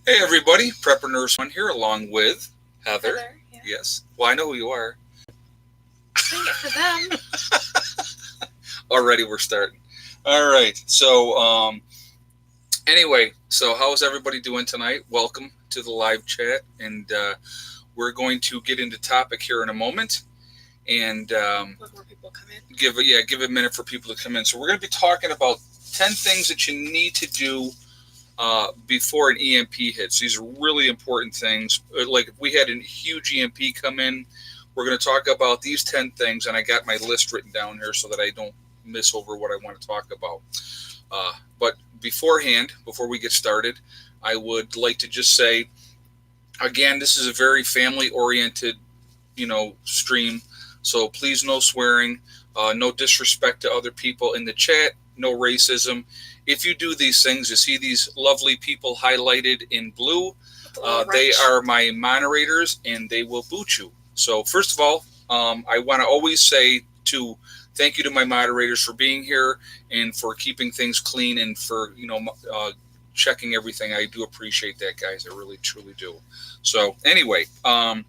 Hey everybody, Prepper Nurse One here, along with Heather. Yeah. Yes. Well, I know who you are. Sing it for them. Already we're starting. All right. Anyway, how's everybody doing tonight? Welcome to the live chat, and we're going to get into topic here in a moment, and Let more people come in. give a minute for people to come in. So we're going to be talking about 10 things that you need to do before an EMP hits. These are really important things. Like if we had a huge EMP come in, we're going to talk about these 10 things, and I got my list written down here so that I don't miss over what I want to talk about. But beforehand, before we get started, I would like to just say, again, this is a very family-oriented, stream. So please, no swearing, no disrespect to other people in the chat, no racism. If you do these things, you see these lovely people highlighted in blue. They are my moderators, and they will boot you. So first of all, I want to always say thank you to my moderators for being here and for keeping things clean and for checking everything. I do appreciate that, guys. I really truly do. So anyway, all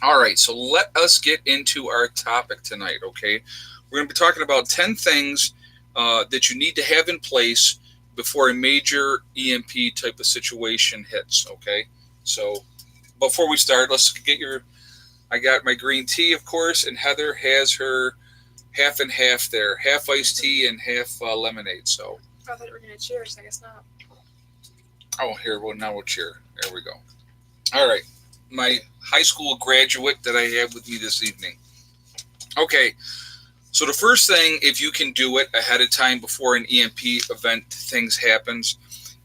right. So let us get into our topic tonight. Okay, we're going to be talking about 10 things that you need to have in place before a major EMP type of situation hits. Okay, so before we start, let's get I got my green tea, of course, and Heather has her half and half there, half iced tea and half lemonade. So I thought we were going to cheers. I guess not. Oh, here, well, now we'll cheer. There we go. All right, my high school graduate that I have with me this evening. Okay, so the first thing, if you can do it ahead of time before an EMP event things happens,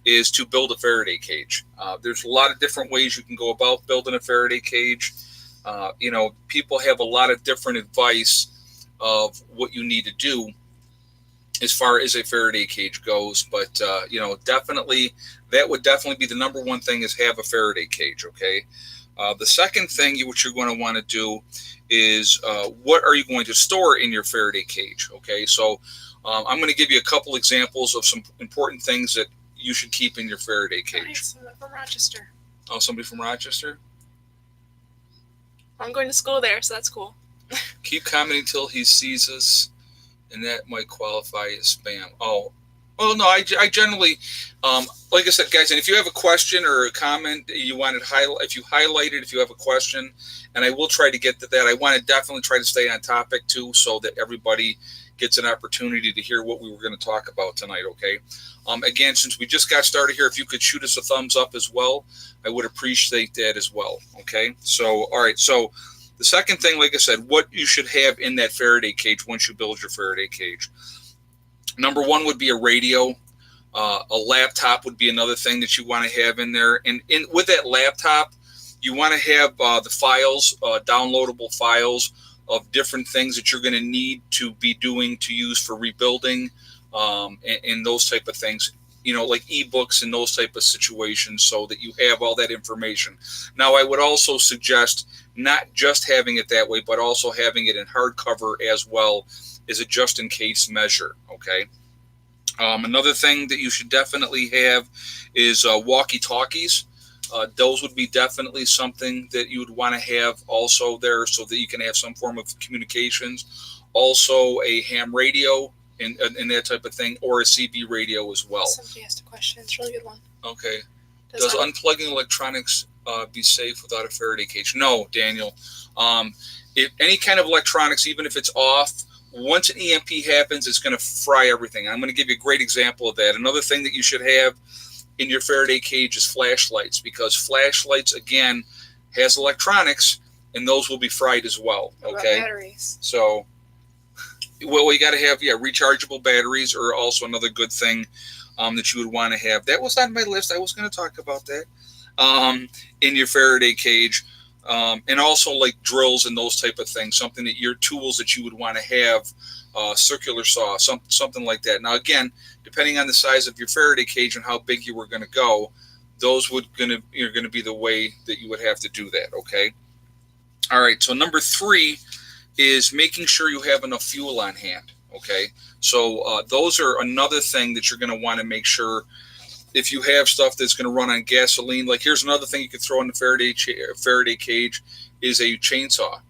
is to build a Faraday cage. There's a lot of different ways you can go about building a Faraday cage. People have a lot of different advice of what you need to do as far as a Faraday cage goes, but definitely that would definitely be the number one thing is have a Faraday cage. Okay. The second thing what you're going to want to do is what are you going to store in your Faraday cage? Okay, so I'm going to give you a couple examples of some important things that you should keep in your Faraday cage. Nice. From Rochester. Oh, somebody from Rochester? I'm going to school there, so that's cool. Keep commenting till he sees us, and that might qualify as spam. Oh, well, no, I generally, like I said, guys, and if you have a question or a comment you want it if you highlight it, if you have a question, and I will try to get to that. I want to definitely try to stay on topic too, so that everybody gets an opportunity to hear what we were going to talk about tonight. Okay. Again, since we just got started here, if you could shoot us a thumbs up as well, I would appreciate that as well. Okay. So, all right. So the second thing, like I said, what you should have in that Faraday cage once you build your Faraday cage. Number one would be a radio. A laptop would be another thing that you want to have in there. And with that laptop, you want to have the files, downloadable files of different things that you're going to need to be doing to use for rebuilding and those type of things, like ebooks and those type of situations, so that you have all that information. Now, I would also suggest not just having it that way, but also having it in hardcover as well as a just-in-case measure, okay? Another thing that you should definitely have is walkie-talkies. Those would be definitely something that you would want to have also there so that you can have some form of communications. Also, a ham radio and that type of thing, or a CB radio as well. Somebody asked a question. It's a really good one. Okay. Does unplugging electronics be safe without a Faraday cage? No, Daniel. If any kind of electronics, even if it's off, once an EMP happens, it's going to fry everything. I'm going to give you a great example of that. Another thing that you should have in your Faraday cage is flashlights, because flashlights, again, has electronics, and those will be fried as well. What okay. About batteries? So, well, you got to have rechargeable batteries, or also another good thing that you would want to have. That was on my list. I was going to talk about that in your Faraday cage. And also like drills and those type of things, something that your tools that you would want to have, circular saw, something like that. Now, again, depending on the size of your Faraday cage and how big you were going to go, those you're going to be the way that you would have to do that. Okay. All right. So number 3 is making sure you have enough fuel on hand. Okay. So those are another thing that you're going to want to make sure if you have stuff that's going to run on gasoline, like here's another thing you can throw in the Faraday cage is a chainsaw.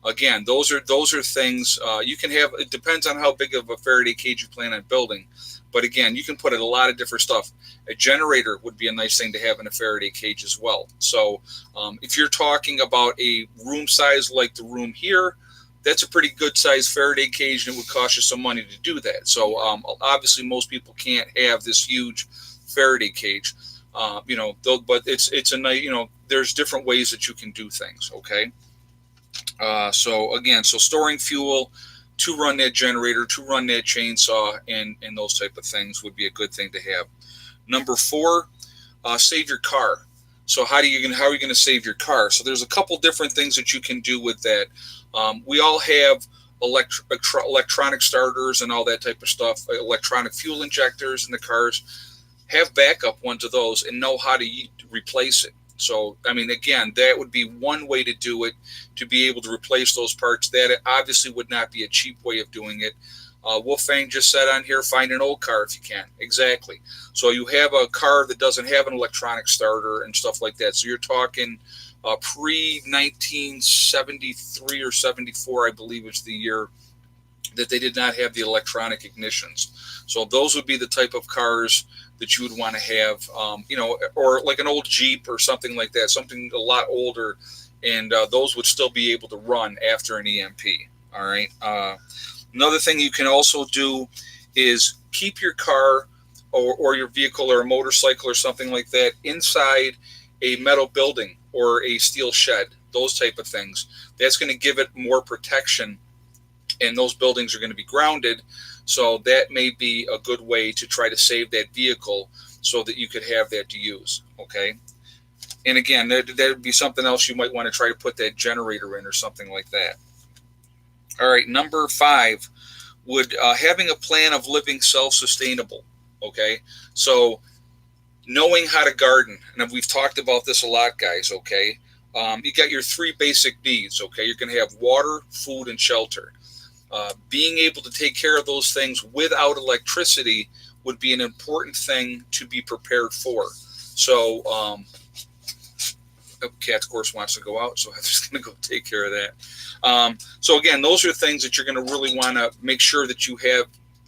Again, those are things you can have. It depends on how big of a Faraday cage you plan on building, but again, you can put in a lot of different stuff. A generator would be a nice thing to have in a Faraday cage as well. So if you're talking about a room size like the room here, that's a pretty good size Faraday cage, and it would cost you some money to do that. So obviously, most people can't have this huge Faraday cage, but it's a nice, there's different ways that you can do things. Okay. So storing fuel to run that generator, to run that chainsaw, and those type of things would be a good thing to have. Number 4, save your car. So how are you going to save your car? So there's a couple different things that you can do with that. We all have electronic starters and all that type of stuff, electronic fuel injectors in the cars. Have backup ones of those and know how to replace it. So, I mean, again, that would be one way to do it, to be able to replace those parts. That obviously would not be a cheap way of doing it. Wolfang just said on here, find an old car if you can. Exactly. So you have a car that doesn't have an electronic starter and stuff like that. So you're talking pre-1973 or 74, I believe is the year that they did not have the electronic ignitions. So those would be the type of cars that you would want to have, or like an old Jeep or something like that, something a lot older, and those would still be able to run after an EMP. All right. Another thing you can also do is keep your car or your vehicle or a motorcycle or something like that inside a metal building or a steel shed, those type of things. That's going to give it more protection, and those buildings are going to be grounded. So that may be a good way to try to save that vehicle so that you could have that to use. Okay. And again, that would be something else you might want to try to put that generator in or something like that. All right. Number 5 would having a plan of living self-sustainable. Okay. So knowing how to garden, and we've talked about this a lot, guys. Okay. You got your 3 basic needs. Okay. You're going to have water, food, and shelter. Being able to take care of those things without electricity would be an important thing to be prepared for. So, Cat, of course, wants to go out, so I'm just going to go take care of that. So again, those are things that you're going to really want to make sure that you have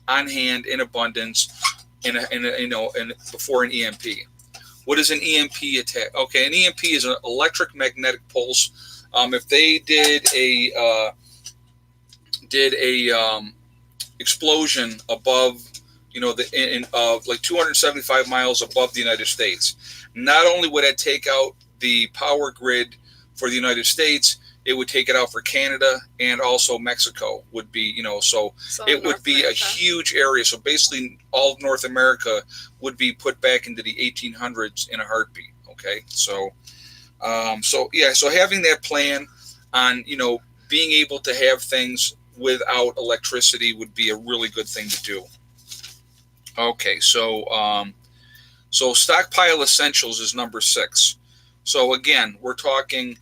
on hand in abundance, before an EMP. What is an EMP attack? Okay, an EMP is an electric magnetic pulse. If they did a explosion above, like 275 miles above the United States, not only would it take out the power grid for the United States, it would take it out for Canada, and also Mexico would be, so it would be a huge area. So basically all of North America would be put back into the 1800s in a heartbeat. Okay. So having that plan on, being able to have things without electricity would be a really good thing to do. Okay. So stockpile essentials is number 6. So again, we're talking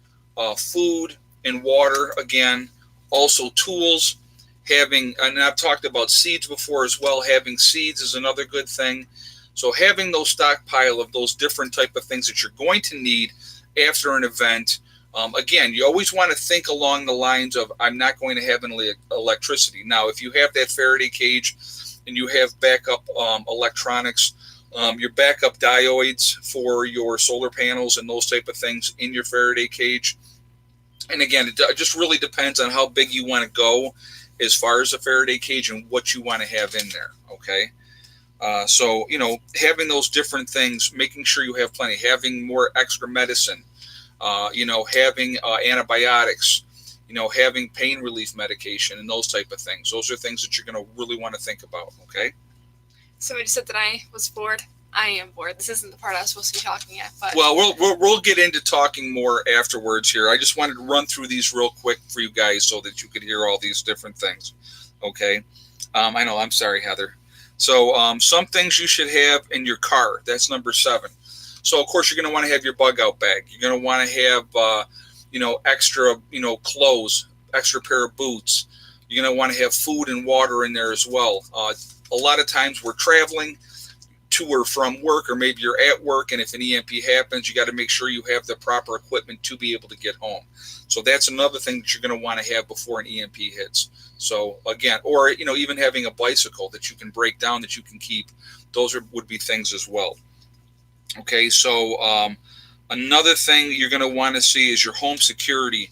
food and water again, also tools, and I've talked about seeds before as well. Having seeds is another good thing. So having those stockpile of those different type of things that you're going to need after an event. Again, you always want to think along the lines of, I'm not going to have any electricity. Now, if you have that Faraday cage and you have backup electronics, your backup diodes for your solar panels and those type of things in your Faraday cage. And again, it just really depends on how big you want to go as far as a Faraday cage and what you want to have in there. Okay. So, having those different things, making sure you have plenty, having more extra medicine, having antibiotics, having pain relief medication and those type of things. Those are things that you're going to really want to think about. Okay. Somebody just said that I was bored. I am bored. This isn't the part I was supposed to be talking at. But well, we'll get into talking more afterwards here. I just wanted to run through these real quick for you guys so that you could hear all these different things. Okay. I know. I'm sorry, Heather. So some things you should have in your car. That's number 7. So of course you're going to want to have your bug out bag. You're going to want to have extra clothes, extra pair of boots. You're going to want to have food and water in there as well. A lot of times we're traveling to or from work, or maybe you're at work, and if an EMP happens, you got to make sure you have the proper equipment to be able to get home. So that's another thing that you're going to want to have before an EMP hits. So again, or even having a bicycle that you can break down that you can keep. Those would be things as well. Okay, so another thing you're going to want to see is your home security.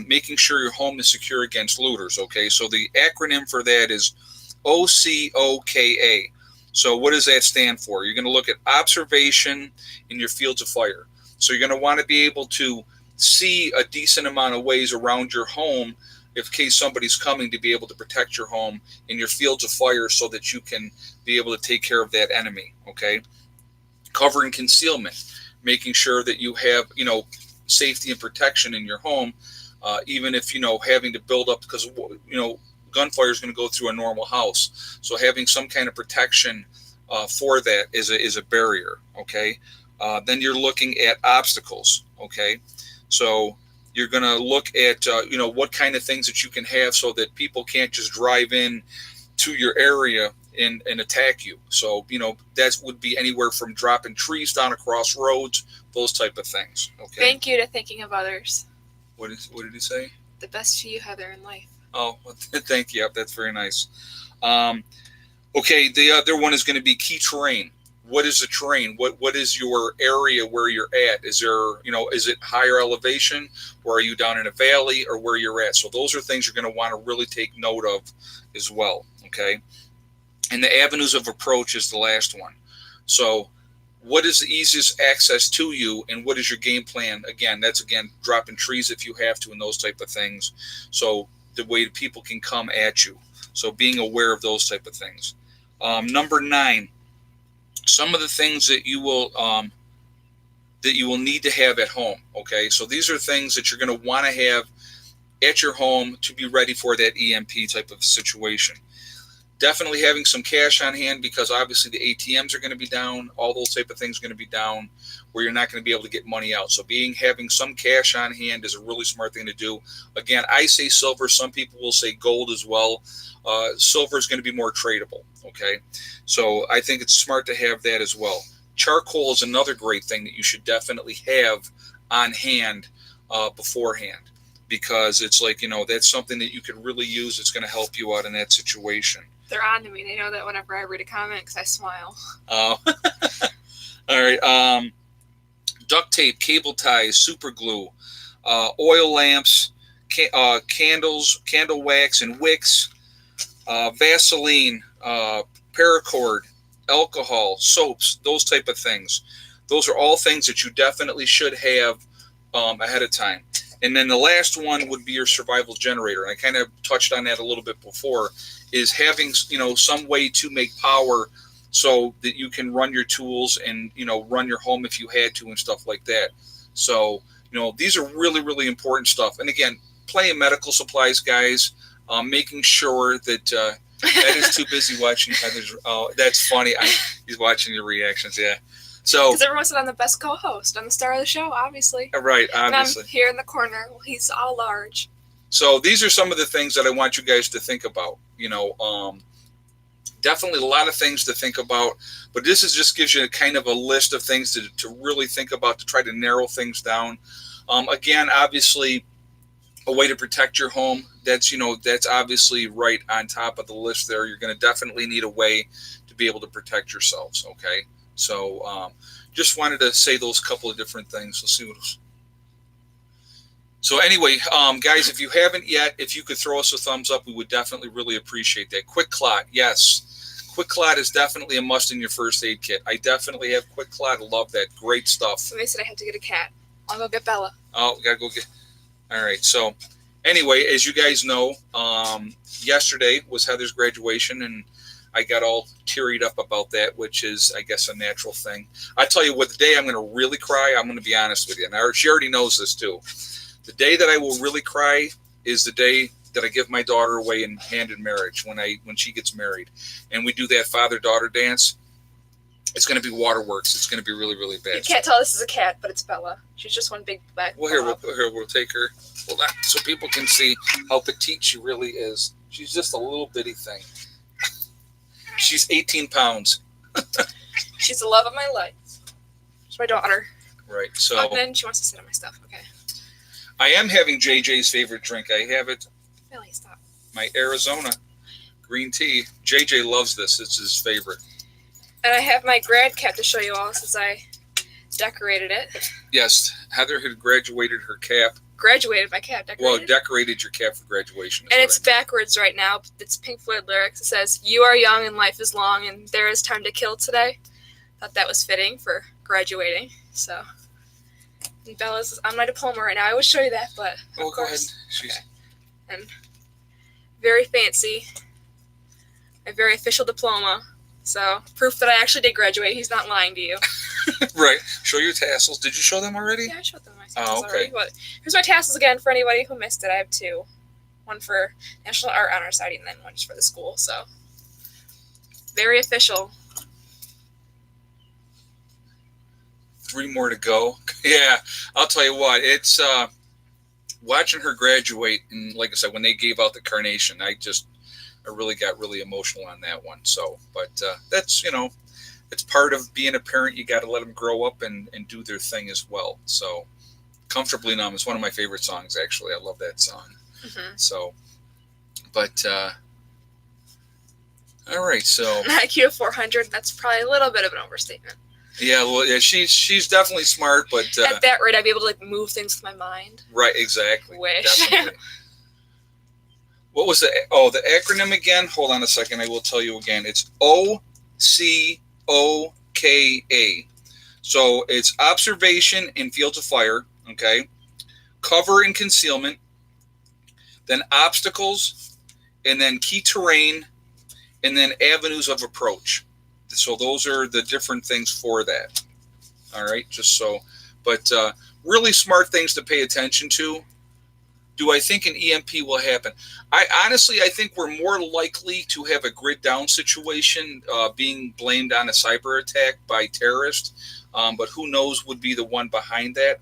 Making sure your home is secure against looters. Okay, so the acronym for that is OCOKA. So what does that stand for? You're going to look at observation in your fields of fire. So you're going to want to be able to see a decent amount of ways around your home in case somebody's coming, to be able to protect your home in your fields of fire so that you can be able to take care of that enemy. Okay, cover and concealment, making sure that you have safety and protection in your home, even if having to build up, because gunfire is going to go through a normal house. So having some kind of protection for that is a barrier. Okay, then you're looking at obstacles. Okay, so you're going to look at what kind of things that you can have so that people can't just drive in to your area and attack you. So that would be anywhere from dropping trees down across roads, those type of things. Okay. Thank you to thinking of others. What did he say? The best to you, Heather, in life. Oh, thank you. That's very nice. Okay, the other one is going to be key terrain. What is the terrain? What is your area where you're at? Is there, is it higher elevation, or are you down in a valley, or where you're at? So those are things you're going to want to really take note of as well. Okay, and the avenues of approach is the last one. So what is the easiest access to you, and what is your game plan? That's dropping trees if you have to, and those type of things. So the way people can come at you. So being aware of those type of things. Number 9, some of the things that you will need to have at home. Okay, so these are things that you're going to want to have at your home to be ready for that EMP type of situation. Definitely having some cash on hand, because obviously the ATMs are going to be down. All those type of things are going to be down, where you're not going to be able to get money out. So having some cash on hand is a really smart thing to do. Again, I say silver. Some people will say gold as well. Silver is going to be more tradable. Okay, so I think it's smart to have that as well. Charcoal is another great thing that you should definitely have on hand beforehand, because it's like, that's something that you could really use. It's going to help you out in that situation. They're on to me. They know that whenever I read a comment, because I smile. Oh, all right. Duct tape, cable ties, super glue, oil lamps, candles, candle wax and wicks, Vaseline, paracord, alcohol, soaps, those type of things. Those are all things that you definitely should have ahead of time. And then the last one would be your survival generator. And I kind of touched on that a little bit before, is having, some way to make power so that you can run your tools and, run your home if you had to and stuff like that. So, these are really, really important stuff. And again, plenty of medical supplies, guys, making sure that Ed is too busy watching Heather's. Oh, that's funny. He's watching your reactions. Yeah. So, because everyone said I'm the best co-host. I'm the star of the show, obviously. Right, obviously. And I'm here in the corner. Well, he's all large. So these are some of the things that I want you guys to think about. Definitely a lot of things to think about, but this just gives you a kind of a list of things to really think about, to try to narrow things down. Again, obviously, a way to protect your home. That's obviously right on top of the list there. You're going to definitely need a way to be able to protect yourselves. Okay. So just wanted to say those couple of different things. Let's see what else. So anyway, guys, if you haven't yet, if you could throw us a thumbs up, we would definitely really appreciate that. Quick Clot, yes. Quick Clot is definitely a must in your first aid kit. I definitely have Quick Clot. I love that. Great stuff. Somebody said I have to get a cat. I'll go get Bella. Oh, we got to go get... All right, so anyway, as you guys know, yesterday was Heather's graduation, and I got all tearied up about that, which is, I guess, a natural thing. I tell you what, the day I'm going to really cry, I'm going to be honest with you. Now, she already knows this, too. The day that I will really cry is the day that I give my daughter away in hand in marriage, when she gets married. And we do that father-daughter dance. It's going to be waterworks. It's going to be really, really bad. You can't tell this is a cat, but it's Bella. She's just one big black. Well, we'll take her. Well, so people can see how petite she really is. She's just a little bitty thing. She's 18 pounds. She's the love of my life. She's my daughter. Right. So then she wants to sit on my stuff. Okay. I am having JJ's favorite drink. I have it. Really, stop. My Arizona green tea. JJ loves this. It's his favorite. And I have my grad cap to show you all since I decorated it. Yes, Heather had graduated her cap. Graduated my cap. Decorated? Well, decorated your cap for graduation. And it's backwards right now. It's Pink Floyd lyrics. It says, "You are young and life is long and there is time to kill today." Thought that was fitting for graduating. So, and Bella's on my diploma right now. I would show you that, but of course. She's... Okay. And very fancy. A very official diploma. So, proof that I actually did graduate. He's not lying to you. Right. Show your tassels. Did you show them already? Yeah, I showed them my tassels okay. already. But here's my tassels again for anybody who missed it. I have two. One for National Art Honor Society and then one just for the school. So, very official. 3 more to go. Yeah, I'll tell you what. It's watching her graduate, and like I said, when they gave out the carnation, I really got really emotional on that one. So, but that's, it's part of being a parent. You got to let them grow up and do their thing as well. So, Comfortably Numb is one of my favorite songs, actually. I love that song. Mm-hmm. So, but, all right, so. IQ of 400, that's probably a little bit of an overstatement. Yeah, well, yeah, she's definitely smart, but. At that rate, I'd be able to, move things with my mind. Right, exactly. Wish. Definitely. What was the acronym again? Hold on a second. I will tell you again. It's OCOKA. So it's observation in fields of fire, okay? Cover and concealment, then obstacles, and then key terrain, and then avenues of approach. So those are the different things for that. All right, but really smart things to pay attention to. Do I think an EMP will happen? I think we're more likely to have a grid down situation being blamed on a cyber attack by terrorists, but who knows would be the one behind that.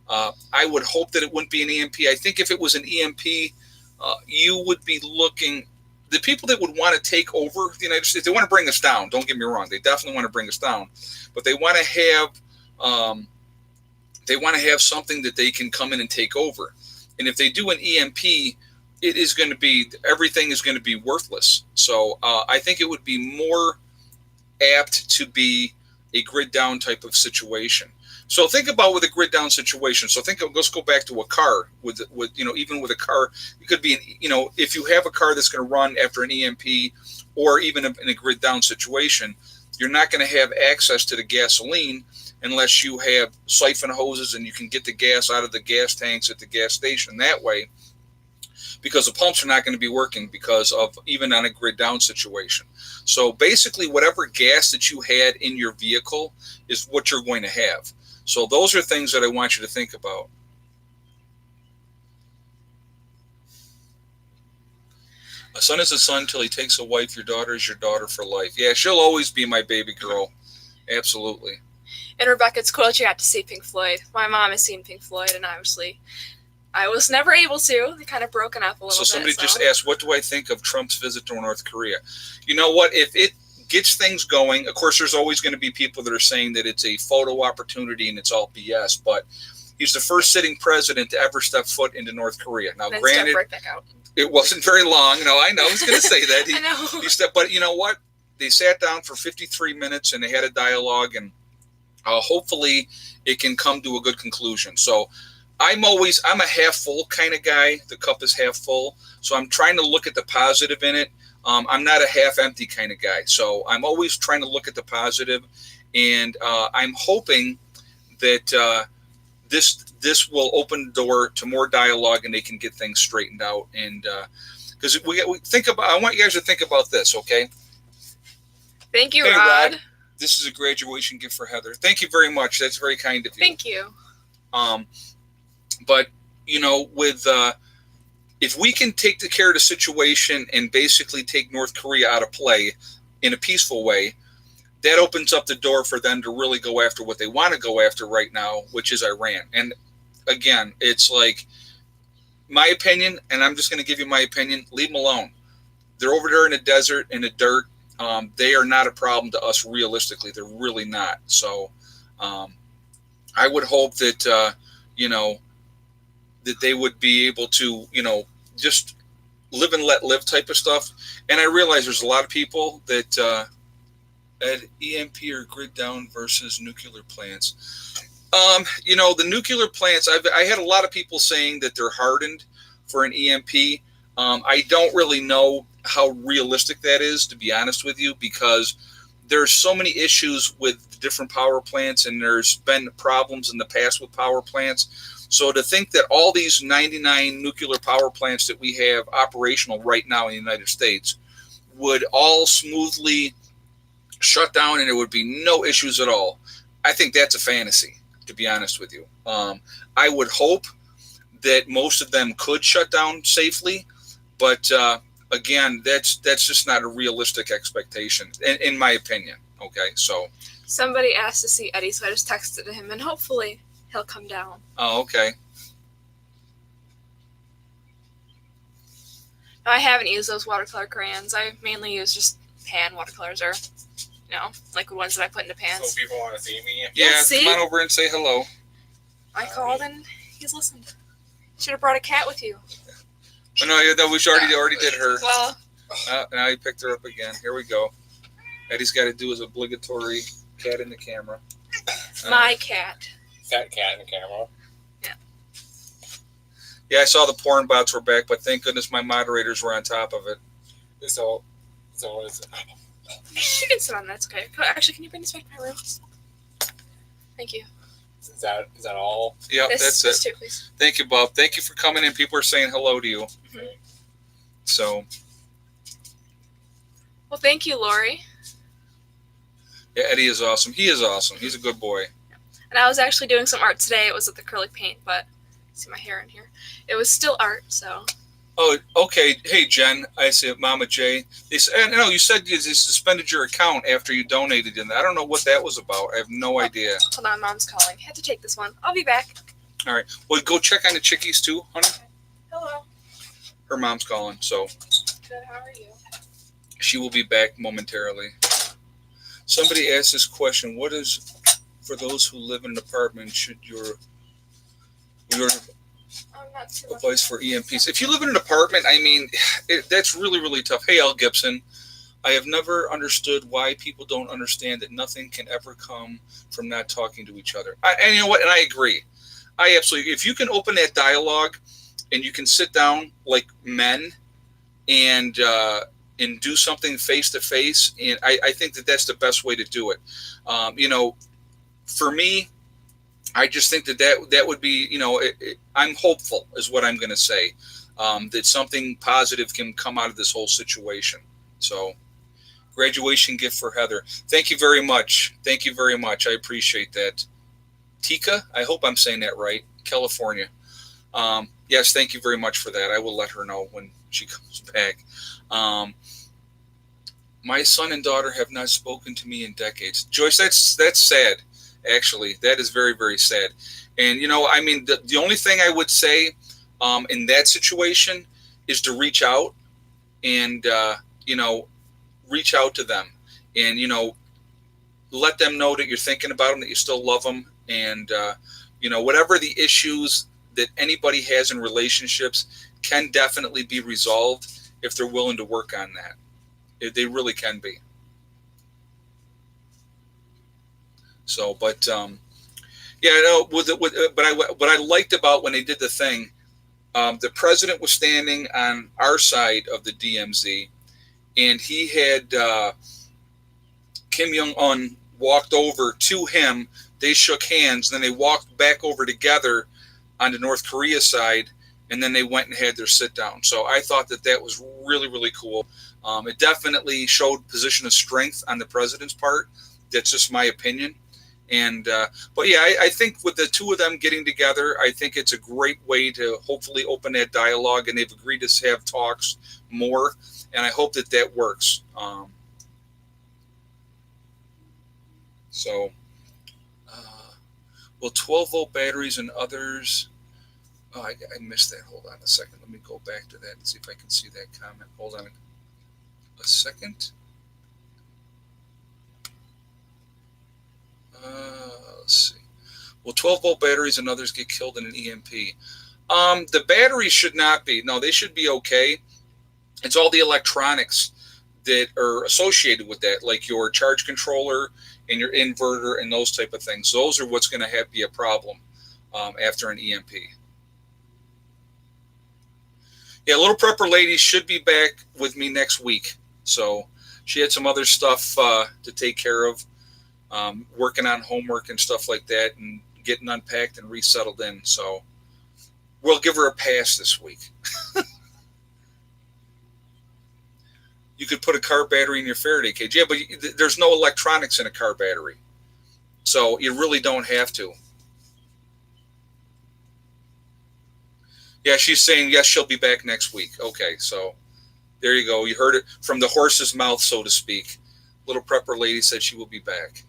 I would hope that it wouldn't be an EMP. I think if it was an EMP, you would be looking, the people that would want to take over the United States, they want to bring us down. Don't get me wrong. They definitely want to bring us down, but they want to have something that they can come in and take over. And if they do an EMP, everything is going to be worthless. So I think it would be more apt to be a grid down type of situation. So think about with a grid down situation. So let's go back to a car with even with a car, it could be, if you have a car that's going to run after an EMP or even in a grid down situation, you're not going to have access to the gasoline unless you have siphon hoses and you can get the gas out of the gas tanks at the gas station that way, because the pumps are not going to be working because of even on a grid down situation. So basically whatever gas that you had in your vehicle is what you're going to have. So those are things that I want you to think about. A son is a son till he takes a wife. Your daughter is your daughter for life. Yeah, she'll always be my baby girl. Absolutely. And Rebecca, it's cool that you got to see Pink Floyd. My mom has seen Pink Floyd, and obviously I was never able to. They kind of broken up a little bit. So somebody just asked, what do I think of Trump's visit to North Korea? You know what? If it gets things going, of course, there's always going to be people that are saying that it's a photo opportunity and it's all BS, but he's the first sitting president to ever step foot into North Korea. Now, granted, right back out. It wasn't very long. No, I know. I was going to say that. I know. But you know what? They sat down for 53 minutes and they had a dialogue, and hopefully it can come to a good conclusion. So I'm a half full kind of guy. The cup is half full. So I'm trying to look at the positive in it. I'm not a half empty kind of guy. So I'm always trying to look at the positive, and I'm hoping that this will open the door to more dialogue and they can get things straightened out. And because I want you guys to think about this, okay? Thank you, Rod. This is a graduation gift for Heather. Thank you very much. That's very kind of you. Thank you. But if we can take care of the situation and basically take North Korea out of play in a peaceful way, that opens up the door for them to really go after what they want to go after right now, which is Iran. And again, it's like my opinion, and I'm just going to give you my opinion, leave them alone. They're over there in the desert, in the dirt. they are not a problem to us realistically. They're really not. So um, I would hope that that they would be able to just live and let live type of stuff. And I realize there's a lot of people that at EMP or grid down versus nuclear plants. The nuclear plants. I had a lot of people saying that they're hardened for an EMP. I don't really know how realistic that is, to be honest with you, because there's so many issues with different power plants, and there's been problems in the past with power plants. So to think that all these 99 nuclear power plants that we have operational right now in the United States would all smoothly shut down and there would be no issues at all, I think that's a fantasy, to be honest with you. I would hope that most of them could shut down safely, but again, that's just not a realistic expectation, in my opinion. Okay, so. Somebody asked to see Eddie, so I just texted him, and hopefully he'll come down. Oh, okay. No, I haven't used those watercolor crayons. I mainly use just pan watercolors, or liquid ones that I put into pans. So people want to see me? Yeah, see? Come on over and say hello. I called and he's listened. Should have brought a cat with you. Oh, no, we already did her. Well, Now you picked her up again. Here we go. Eddie's got to do his obligatory cat in the camera. my cat. Fat cat in the camera. Yeah, I saw the porn bots were back, but thank goodness my moderators were on top of it. So is You can sit on that. It's okay. Actually, can you bring this back to my room? Thank you. Is that all? Yeah, This that's it. too, please. Thank you, Bob. Thank you for coming in. People are saying hello to you. Mm-hmm. So, Well, thank you, Lori. yeah, Eddie is awesome. He is awesome. He's a good boy. And I was actually doing some art today. It was with acrylic paint, but see my hair in here. It was still art, so. Oh, okay. Hey, Jen. I see Mama J. They said, no, you said you suspended your account after you donated. And I don't know what that was about. I have no idea. Hold on, Mom's calling. Had to take this one. I'll be back. All right. Well, go check on the chickies too, honey. Hello. Her mom's calling, so Good. How are you? she will be back momentarily. Somebody asked this question: what is, for those who live in an apartment, should your Not too much. advice for EMPs? If you live in an apartment, I mean, that's really, really tough. Hey, Al Gibson, I have never understood why people don't understand that nothing can ever come from not talking to each other. And you know what? And I agree. I absolutely. If you can open that dialogue, and you can sit down like men, and do something face to face, and I think that that's the best way to do it. For me, I just think that would be, I'm hopeful is what I'm going to say, that something positive can come out of this whole situation. So, graduation gift for Heather. Thank you very much. Thank you very much. I appreciate that. Tika, I hope I'm saying that right. California. Yes, thank you very much for that. I will let her know when she comes back. My son and daughter have not spoken to me in decades. Joyce, that's sad. Actually, that is very, very sad. And I mean, the only thing I would say in that situation is to reach out and reach out to them, and let them know that you're thinking about them, that you still love them, and whatever the issues that anybody has in relationships can definitely be resolved if they're willing to work on that. They really can be. So, but what I liked about when they did the thing, the president was standing on our side of the DMZ, and he had Kim Jong-un walked over to him. They shook hands, then they walked back over together on the North Korea side, and then they went and had their sit down. So I thought that was really, really cool. It definitely showed position of strength on the president's part. That's just my opinion. And but yeah, I think with the two of them getting together, I think it's a great way to hopefully open that dialogue, and they've agreed to have talks more, and I hope that works. Well, 12-volt batteries and others. Oh, I missed that. Hold on a second. Let me go back to that and see if I can see that comment. Hold on a second. let's see. Will 12-volt batteries and others get killed in an EMP? The batteries should not be. No, they should be okay. It's all the electronics that are associated with that, like your charge controller and your inverter and those type of things. Those are what's going to be a problem after an EMP. Yeah, Little Prepper Lady should be back with me next week. So she had some other stuff to take care of, working on homework and stuff like that, and getting unpacked and resettled in. So we'll give her a pass this week. You could put a car battery in your Faraday cage. Yeah, but there's no electronics in a car battery. So you really don't have to. Yeah, she's saying, yes, she'll be back next week. Okay, so there you go. You heard it from the horse's mouth, so to speak. Little Prepper Lady said she will be back.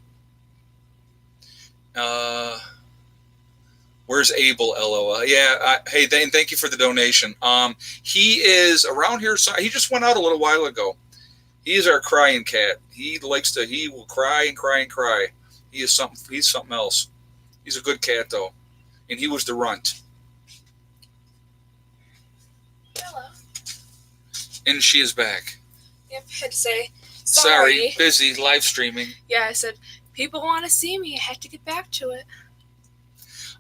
Where's Abel, LOL? Yeah, hey, thank you for the donation. He is around here. So he just went out a little while ago. He is our crying cat. He will cry and cry and cry. He's something else. He's a good cat, though. And he was the runt. Hello. And she is back. Yep, I had to say, Sorry, busy live streaming. Yeah, I said, people want to see me. I had to get back to it.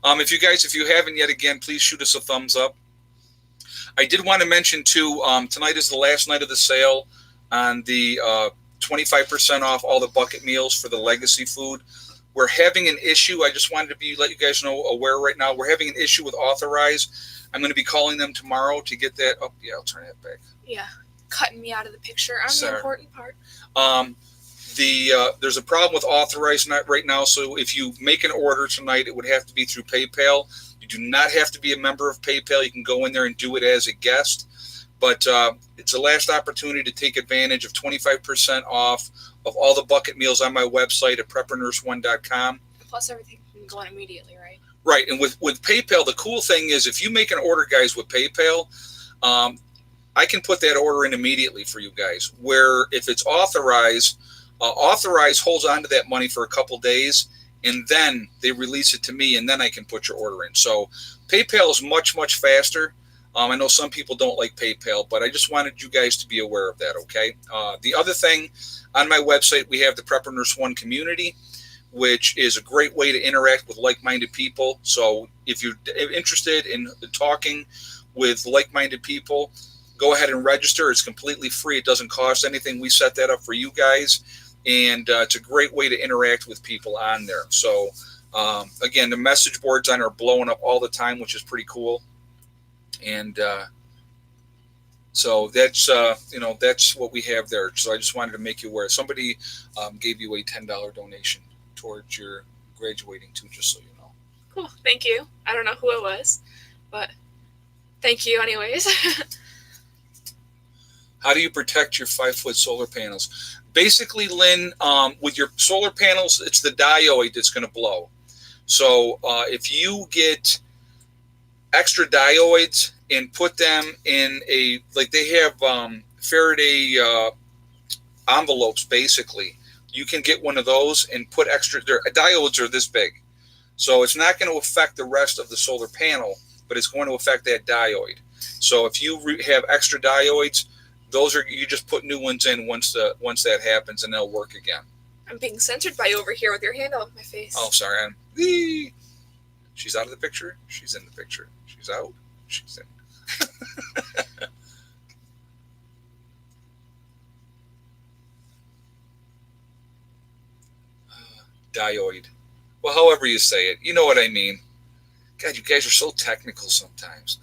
If you haven't yet, again, please shoot us a thumbs up. I did want to mention, too, tonight is the last night of the sale on the 25% off all the bucket meals for the legacy food. We're having an issue. I just wanted to let you guys know aware right now. We're having an issue with Authorize. I'm going to be calling them tomorrow to get that. Oh, yeah, I'll turn that back. Yeah, cutting me out of the picture on the important part. There's a problem with Authorize right now, so if you make an order tonight, it would have to be through PayPal. You do not have to be a member of PayPal. You can go in there and do it as a guest. But it's the last opportunity to take advantage of 25% off of all the bucket meals on my website at preppernurse1.com. Plus everything can go on immediately, right? Right, and with PayPal, the cool thing is if you make an order, guys, with PayPal, I can put that order in immediately for you guys. Where if it's Authorize, Authorize holds on to that money for a couple days, and then they release it to me, and then I can put your order in. So PayPal is much, much faster. I know some people don't like PayPal, but I just wanted you guys to be aware of that, okay? The other thing, on my website, we have the Prepper Nurse 1 community, which is a great way to interact with like-minded people. So if you're interested in talking with like-minded people, go ahead and register. It's completely free. It doesn't cost anything. We set that up for you guys, and it's a great way to interact with people on there. So, again, the message boards on are blowing up all the time, which is pretty cool. And so that's that's what we have there. So I just wanted to make you aware. Somebody gave you a $10 donation towards your graduating too, just so you know. Cool, thank you. I don't know who it was, but thank you anyways. How do you protect your 5-foot solar panels? Basically, Lynn, with your solar panels, it's the diode that's going to blow. So if you get extra diodes and put them in they have Faraday envelopes, basically. You can get one of those and put extra, their diodes are this big. So it's not going to affect the rest of the solar panel, but it's going to affect that diode. So if you have extra diodes, you just put new ones in once that happens, and they'll work again. I'm being censored by you over here with your hand on my face. Oh, sorry. She's out of the picture. She's in the picture. She's out. She's in. Diode. Well, however you say it. You know what I mean. God, you guys are so technical sometimes.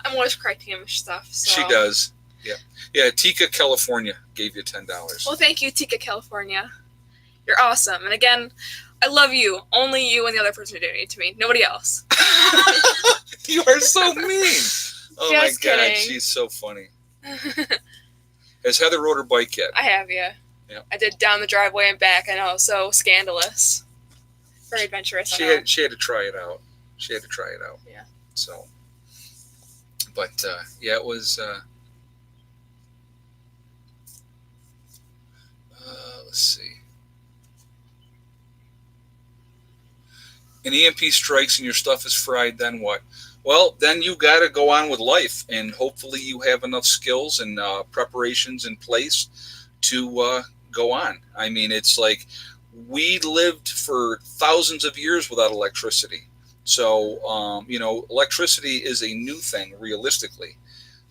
I'm always correcting him stuff. So. She does. Yeah. Yeah, Tika, California gave you $10. Well, thank you, Tika, California. You're awesome. And again, I love you. Only you and the other person who donated to me. Nobody else. You are so mean. Oh, Just my God. kidding. She's so funny. Has Heather rode her bike yet? I have, yeah. Yeah. I did down the driveway and back. I know, so scandalous. Very adventurous. She had to try it out. Yeah. So, but yeah, it was. Let's see. an EMP strikes and your stuff is fried, then what? Well, then you got to go on with life, and hopefully you have enough skills and preparations in place to go on. I mean, it's like we lived for thousands of years without electricity. So, electricity is a new thing, realistically.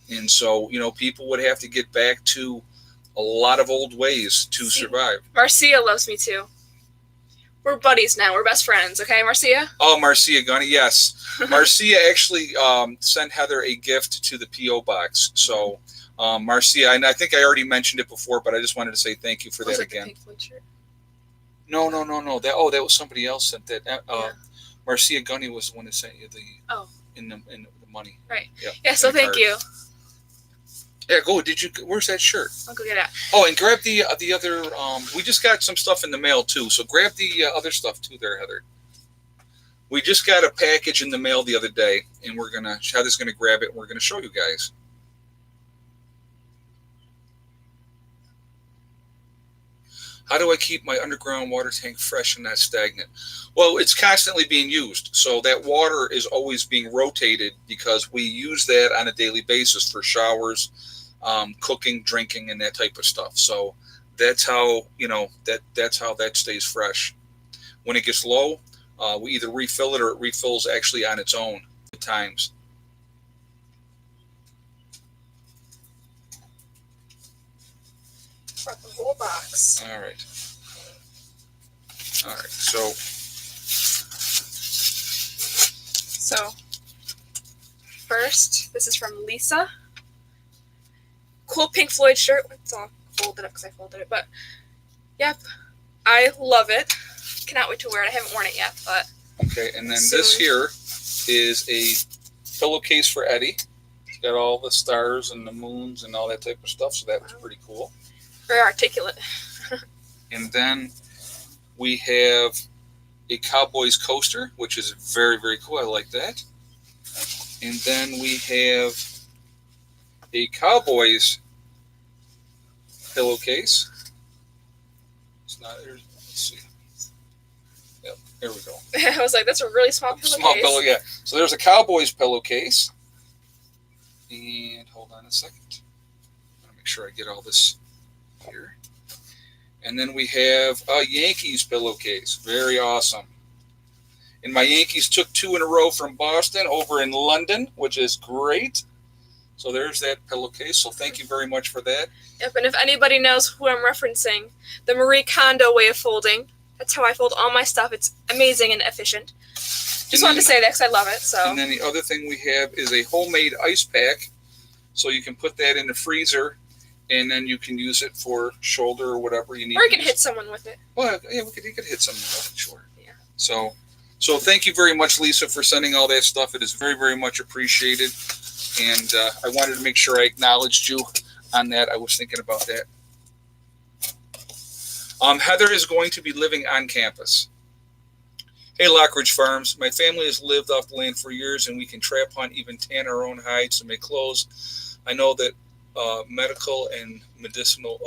And so, people would have to get back to a lot of old ways to survive. Marcia loves me too. We're buddies now. We're best friends, okay, Marcia? Oh, Marcia Gunny, yes. Marcia actually sent Heather a gift to the P.O. box. So, Marcia, and I think I already mentioned it before, but I just wanted to say thank you for that again. Pink Floyd shirt? No. That was somebody else sent that. Yeah. Marcia Gunny was the one that sent you the money. Right. Yeah. Yeah. So thank you. Yeah, go. Where's that shirt? I'll go get it. Oh, and grab the other. We just got some stuff in the mail too, so grab the other stuff too, there, Heather. We just got a package in the mail the other day, and Heather's gonna grab it, and we're gonna show you guys. How do I keep my underground water tank fresh and not stagnant? Well, it's constantly being used. So that water is always being rotated because we use that on a daily basis for showers, cooking, drinking, and that type of stuff. So that's how, that's how that stays fresh. When it gets low, we either refill it or it refills actually on its own at times. Brought the whole box. All right. So, first, this is from Lisa. Cool Pink Floyd shirt. It's all folded up because I folded it. But, yep, I love it. Cannot wait to wear it. I haven't worn it yet, but okay, and then this here is a pillowcase for Eddie. It's got all the stars and the moons and all that type of stuff, so that was pretty cool. Very articulate. And then we have a Cowboys coaster, which is very, very cool. I like that. And then we have a Cowboys pillowcase. It's not there. Let's see. Yep, there we go. I was like, that's a really small pillowcase. Small pillow, yeah. So there's a Cowboys pillowcase. And hold on a second. I want to make sure I get all this here. And then we have a Yankees pillowcase. Very awesome. And my Yankees took 2 in a row from Boston over in London, which is great. So there's that pillowcase. So thank you very much for that. Yep, and if anybody knows who I'm referencing, the Marie Kondo way of folding. That's how I fold all my stuff. It's amazing and efficient. Just wanted to say that because I love it. So. And then the other thing we have is a homemade ice pack. So you can put that in the freezer, and then you can use it for shoulder or whatever you need. Or you can hit someone with it. Well, yeah, you could hit someone with it, sure. Yeah. So thank you very much, Lisa, for sending all that stuff. It is very, very much appreciated. And I wanted to make sure I acknowledged you on that. I was thinking about that. Heather is going to be living on campus. Hey, Lockridge Farms. My family has lived off the land for years, and we can trap hunt, even tan our own hides to make clothes. I know that medical and medicinal,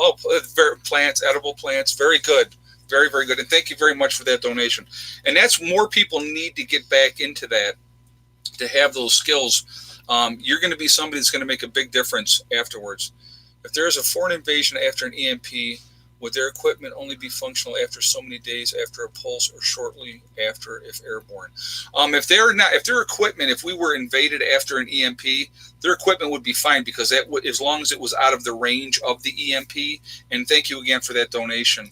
plants, edible plants, very good. Very, very good. And thank you very much for that donation. And that's more people need to get back into that, to have those skills. You're going to be somebody that's going to make a big difference afterwards. If there is a foreign invasion after an EMP, would their equipment only be functional after so many days after a pulse or shortly after if airborne? If their equipment, if we were invaded after an EMP, their equipment would be fine because that would, as long as it was out of the range of the EMP. And thank you again for that donation.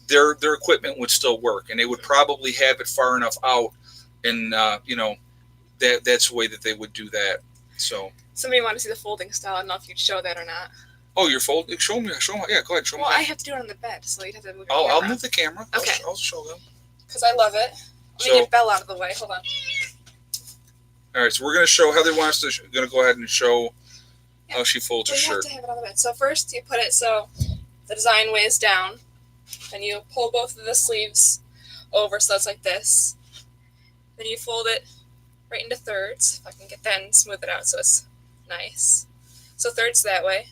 Their equipment would still work, and they would probably have it far enough out, and that's the way that they would do that. So somebody wanted to see the folding style. I don't know if you'd show that or not. Oh, you're folding. Show me. Yeah, go ahead. Show me. Well, I have to do it on the bed, so you'd have to move your I'll camera. move the camera. Okay. I'll show them. Because I love it. Let me get Belle out of the way. Hold on. All right, so we're going to show. Heather wants to going to go ahead and show how she folds her You shirt. have to have it on the bed. So first you put it so the design weighs down. Then you pull both of the sleeves over so it's like this. Then you fold it right into thirds. If I can get that and smooth it out so it's nice. So thirds that way.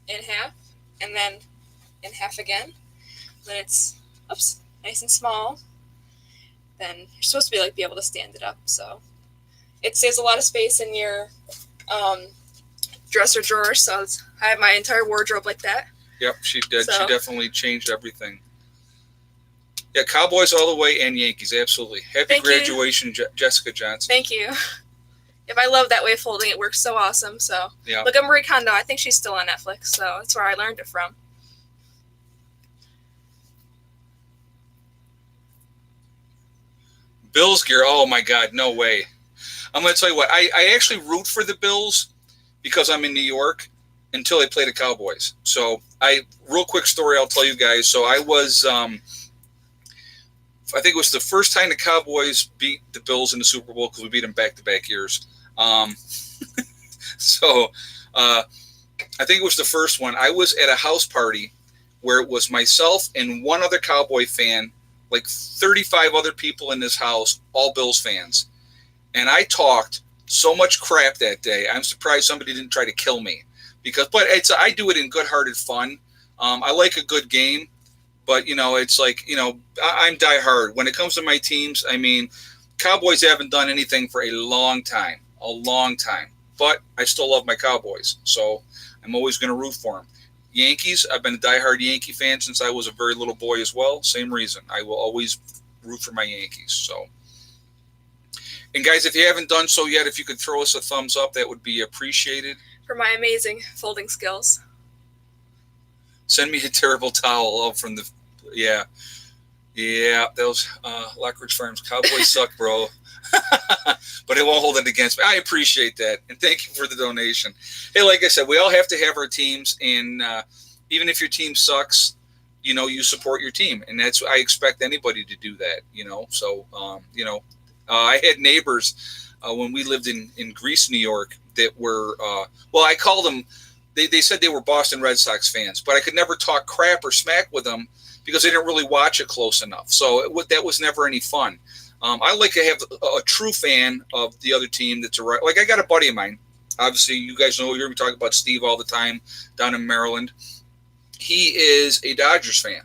In half. And then in half again. Then it's, nice and small. then you're supposed to be be able to stand it up. So it saves a lot of space in your dresser drawer. So I have my entire wardrobe like that. Yep, she did. So, she definitely changed everything. Yeah, Cowboys all the way and Yankees, absolutely. Happy graduation, Jessica Johnson. Thank you. If I love that way of folding, it works so awesome. So yeah. Look at Marie Kondo. I think she's still on Netflix, so that's where I learned it from. Bills gear. Oh my God, no way. I'm going to tell you what. I actually root for the Bills because I'm in New York until they play the Cowboys. So real quick story I'll tell you guys. So I was, I think it was the first time the Cowboys beat the Bills in the Super Bowl because we beat them back-to-back years. So I think it was the first one. I was at a house party where it was myself and one other Cowboy fan, like 35 other people in this house, all Bills fans. And I talked so much crap that day. I'm surprised somebody didn't try to kill me but I do it in good-hearted fun. I like a good game, but it's like, I'm diehard when it comes to my teams. I mean, Cowboys haven't done anything for a long time, but I still love my Cowboys. So I'm always going to root for them. Yankees, I've been a diehard Yankee fan since I was a very little boy as well. Same reason. I will always root for my Yankees. So, and guys, if you haven't done so yet, if you could throw us a thumbs up, that would be appreciated. For my amazing folding skills. Send me a terrible towel from the, yeah, those Lockridge Farms Cowboys suck, bro. But it won't hold it against me. I appreciate that, and thank you for the donation. Hey, like I said, we all have to have our teams, and even if your team sucks, you support your team, and I expect anybody to do that. So I had neighbors when we lived in Greece, New York, that were I called them. They said they were Boston Red Sox fans, but I could never talk crap or smack with them because they didn't really watch it close enough. So that was never any fun. I like to have a true fan of the other team that's like I got a buddy of mine. Obviously, you guys know, you're talking about Steve all the time down in Maryland. He is a Dodgers fan.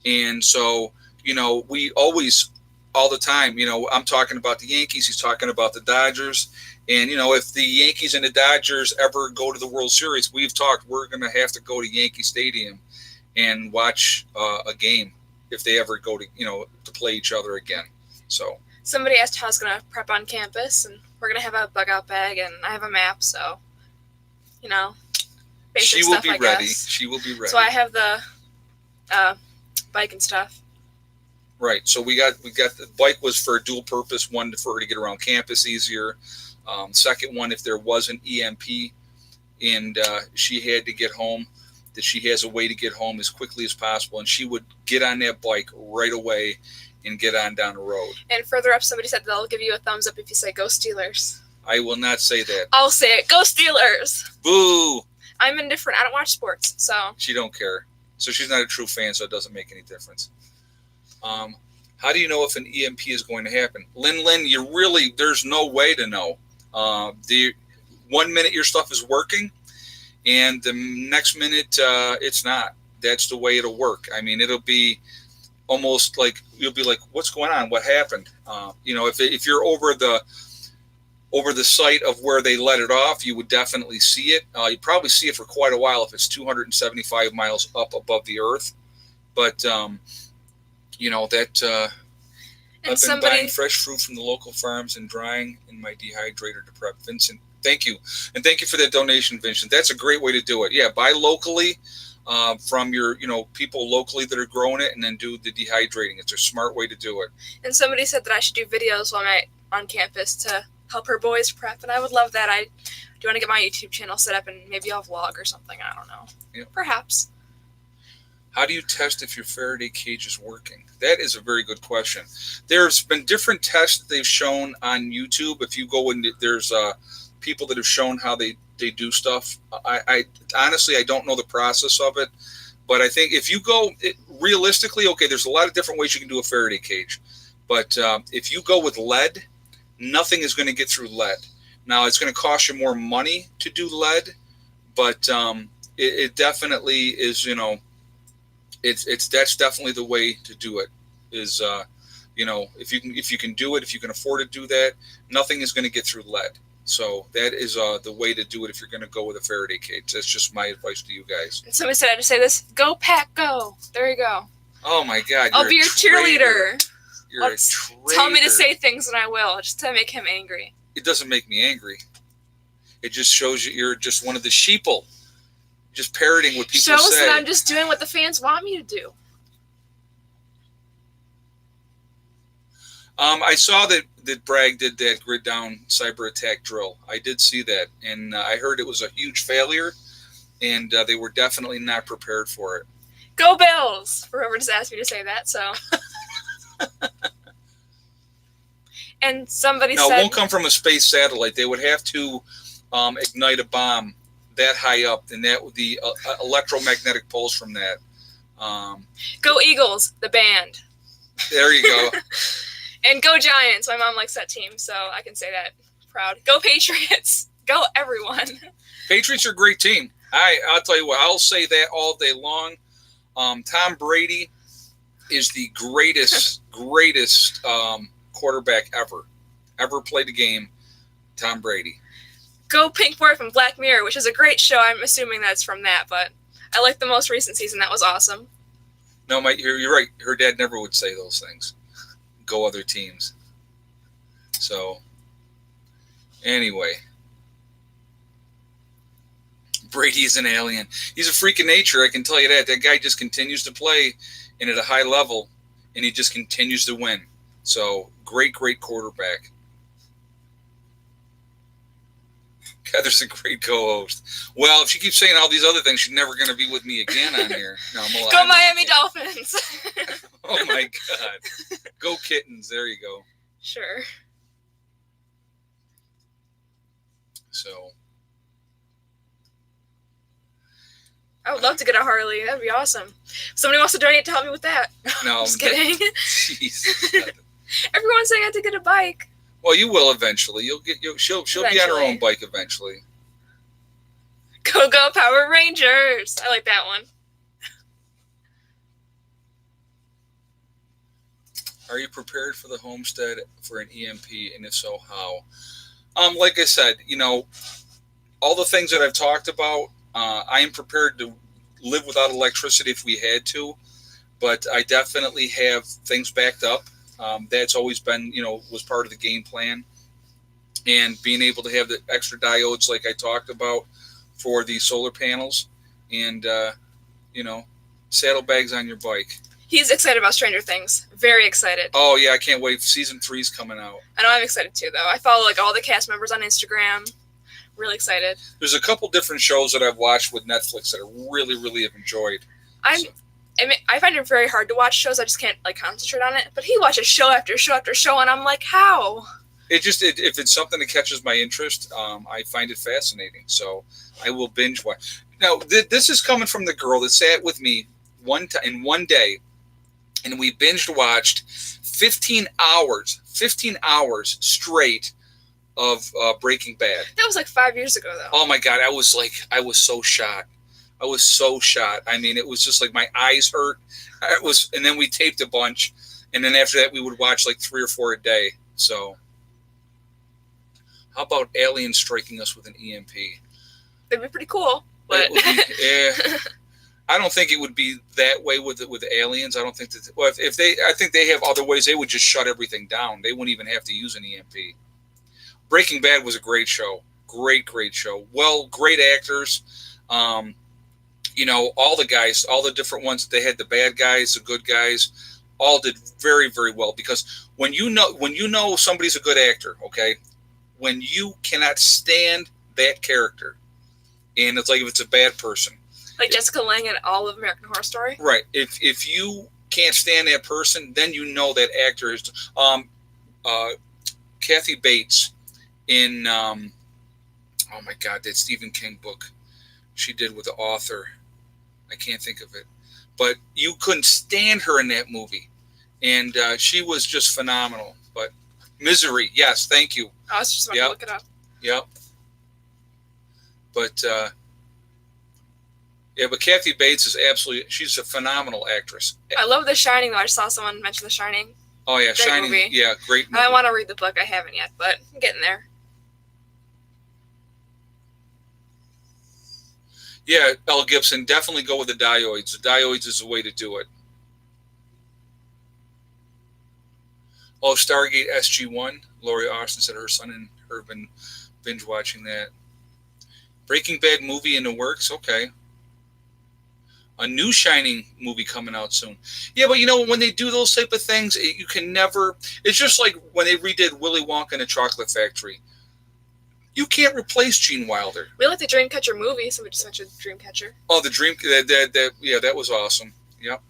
And so, we always, all the time, I'm talking about the Yankees. He's talking about the Dodgers. And, if the Yankees and the Dodgers ever go to the World Series, we've talked, we're going to have to go to Yankee Stadium and watch a game if they ever go to, to play each other again. So somebody asked how I was going to prep on campus, and we're going to have a bug-out bag, and I have a map, so, basic she will stuff, be I ready. guess. She will be ready. So I have the bike and stuff. Right. So we got the bike was for a dual purpose. One, for her to get around campus easier. Second one, if there was an EMP and she had to get home, that she has a way to get home as quickly as possible, and she would get on that bike right away and get on down the road. And further up, somebody said they'll give you a thumbs up if you say, "Go Steelers." I will not say that. I'll say it. Go Steelers. Boo. I'm indifferent. I don't watch sports, so. She don't care. So she's not a true fan, so it doesn't make any difference. How do you know if an EMP is going to happen? Lynn, there's no way to know. The 1 minute your stuff is working, and the next minute it's not. That's the way it'll work. I mean, it'll be almost like you'll be like, "What's going on? What happened?" If you're over the site of where they let it off, you would definitely see it. You probably see it for quite a while if it's 275 miles up above the earth. But I've been buying fresh fruit from the local farms and drying in my dehydrator to prep. Vincent, thank you. And thank you for that donation, Vincent. That's a great way to do it. Yeah, buy locally from your, people locally that are growing it, and then do the dehydrating. It's a smart way to do it. And somebody said that I should do videos while I'm on campus to help her boys prep, and I would love that. I do want to get my YouTube channel set up, and maybe I'll vlog or something. I don't know. Yeah. Perhaps. How do you test if your Faraday cage is working? That is a very good question. There's been different tests that they've shown on YouTube. If you go in, there's people that have shown how they do stuff. I honestly, I don't know the process of it, but I think if you go realistically, okay, there's a lot of different ways you can do a Faraday cage, but if you go with lead, nothing is going to get through lead. Now, it's going to cost you more money to do lead, but it definitely is, that's definitely the way to do it, is, if you can do it, if you can afford to do that, nothing is going to get through lead. So that is the way to do it if you're going to go with a Faraday cage. That's just my advice to you guys. And somebody said I had to say this. Go Pack, go! There you go. Oh my God! I'll be your cheerleader. You're a traitor. Tell me to say things and I will, just to make him angry. It doesn't make me angry. It just shows you're just one of the sheeple, just parroting what people Shows say. that I'm just doing what the fans want me to do. I saw that Bragg did that grid down cyber attack drill. I did see that, and I heard it was a huge failure, and they were definitely not prepared for it. Go Bills! For whoever just asked me to say that, so. And somebody No, said... it won't come from a space satellite. They would have to ignite a bomb that high up, and that the electromagnetic pulse from that. Go Eagles, the band. There you go. And go Giants. My mom likes that team, so I can say that proud. Go Patriots. Go everyone. Patriots are a great team. I'll tell you what, I'll say that all day long. Tom Brady is the greatest quarterback ever played a game. Tom Brady. Go Pink Boy from Black Mirror, which is a great show. I'm assuming that's from that, but I like the most recent season. That was awesome. No, you're right. Her dad never would say those things. Go other teams. So, anyway. Brady is an alien. He's a freak of nature, I can tell you that. That guy just continues to play and at a high level, and he just continues to win. So, great quarterback. Heather's a great co-host. Well, if she keeps saying all these other things, she's never going to be with me again on here. No, I'm Go Miami Dolphins. Oh, my God. Go Kittens. There you go. Sure. So. I would love to get a Harley. That'd be awesome. Somebody wants to donate to help me with that. No. Just kidding. Jesus. Everyone's saying I have to get a bike. Well, you will eventually. She'll be on her own bike eventually. Go Power Rangers! I like that one. Are you prepared for the homestead for an EMP, and if so, how? Like I said, all the things that I've talked about, I am prepared to live without electricity if we had to, but I definitely have things backed up. That's always been, was part of the game plan. And being able to have the extra diodes like I talked about for the solar panels and, saddlebags on your bike. He's excited about Stranger Things. Very excited. Oh, yeah, I can't wait. Season 3's coming out. I know I'm excited too, though. I follow all the cast members on Instagram. Really excited. There's a couple different shows that I've watched with Netflix that I really, really have enjoyed. I find it very hard to watch shows. I just can't concentrate on it. But he watches show after show after show, and I'm like, how? If it's something that catches my interest, I find it fascinating. So I will binge watch. Now, this is coming from the girl that sat with me in one day, and we binged watched 15 hours straight of Breaking Bad. That was 5 years ago, though. Oh my God, I was so shot. I was so shot. I mean, it was just my eyes hurt. And then we taped a bunch, and then after that we would watch 3 or 4 a day. So, how about aliens striking us with an EMP? That'd be pretty cool. But I don't think it would be that way with aliens. I don't think that. Well, I think they have other ways. They would just shut everything down. They wouldn't even have to use an EMP. Breaking Bad was a great show. Great show. Well, great actors. All the guys, all the different ones. They had the bad guys, the good guys, all did very, very well. Because when you know somebody's a good actor, okay, when you cannot stand that character, and it's if it's a bad person, like Jessica Lange in all of American Horror Story, right? If you can't stand that person, then you know that actor is. Kathy Bates in oh my God, that Stephen King book she did with the author. I can't think of it. But you couldn't stand her in that movie. And she was just phenomenal. But Misery, yes, thank you. I was just about to look it up. Yep. But, but Kathy Bates is she's a phenomenal actress. I love The Shining, though. I just saw someone mention The Shining. Oh yeah, Great Shining. movie. Yeah, great movie. I want to read the book. I haven't yet, but I'm getting there. Yeah, L. Gibson, definitely go with the dioids. The dioids is the way to do it. Oh, Stargate SG-1. Lori Austin said her son and her have been binge watching that. Breaking Bad movie in the works. Okay. A new Shining movie coming out soon. Yeah, but when they do those type of things, you can never. It's just like when they redid Willy Wonka and the Chocolate Factory. You can't replace Gene Wilder. We like the Dreamcatcher movie, so we just mentioned Dreamcatcher. Oh, the Dream. That was awesome. Yep.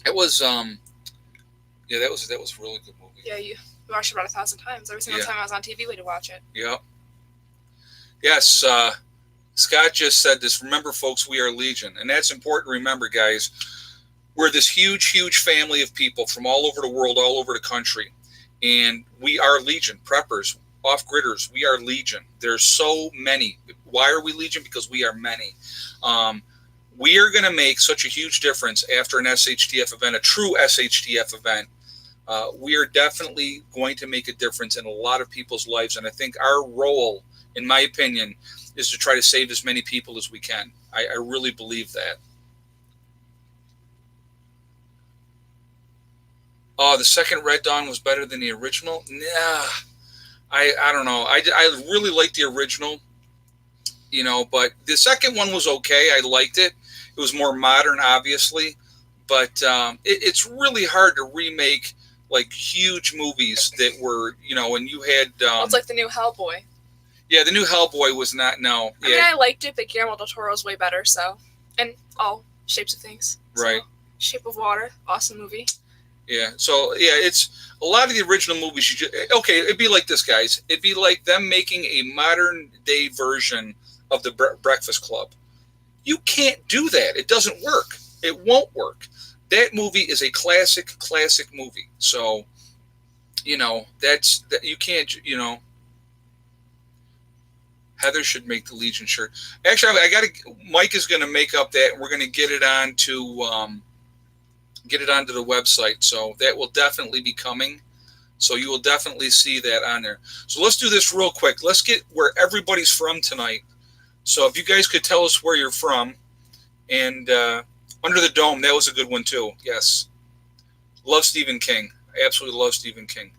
It was. Yeah, that was a really good movie. Yeah, you watched it about 1,000 times. Every single time I was on TV, we had to watch it. Yep. Yes. Scott just said this. Remember, folks, we are Legion, and that's important to remember, guys. We're this huge, huge family of people from all over the world, all over the country, and we are Legion. Preppers, off-gridders, we are Legion. There's so many. Why are we Legion? Because we are many. We are going to make such a huge difference after an SHTF event, a true SHTF event. We are definitely going to make a difference in a lot of people's lives, and I think our role, in my opinion, is to try to save as many people as we can. I really believe that. Oh, the second Red Dawn was better than the original? Nah, I don't know. I really liked the original, but the second one was okay. I liked it. It was more modern, obviously, but it's really hard to remake like huge movies that were, and you had. It's like the new Hellboy. Yeah, the new Hellboy was not. No, I mean, I liked it, but Guillermo del Toro's way better. So, and all shapes of things. Right. So, Shape of Water, awesome movie. Yeah. So yeah, it's a lot of the original movies. It'd be like this, guys. It'd be like them making a modern day version of the Breakfast Club. You can't do that. It doesn't work. It won't work. That movie is a classic movie. So, that's that you can't. Heather should make the Legion shirt. Actually, Mike is going to make up that, and we're going to get it onto the website. So that will definitely be coming. So you will definitely see that on there. So let's do this real quick. Let's get where everybody's from tonight. So if you guys could tell us where you're from, and Under the Dome, that was a good one too. Yes, love Stephen King. I absolutely love Stephen King.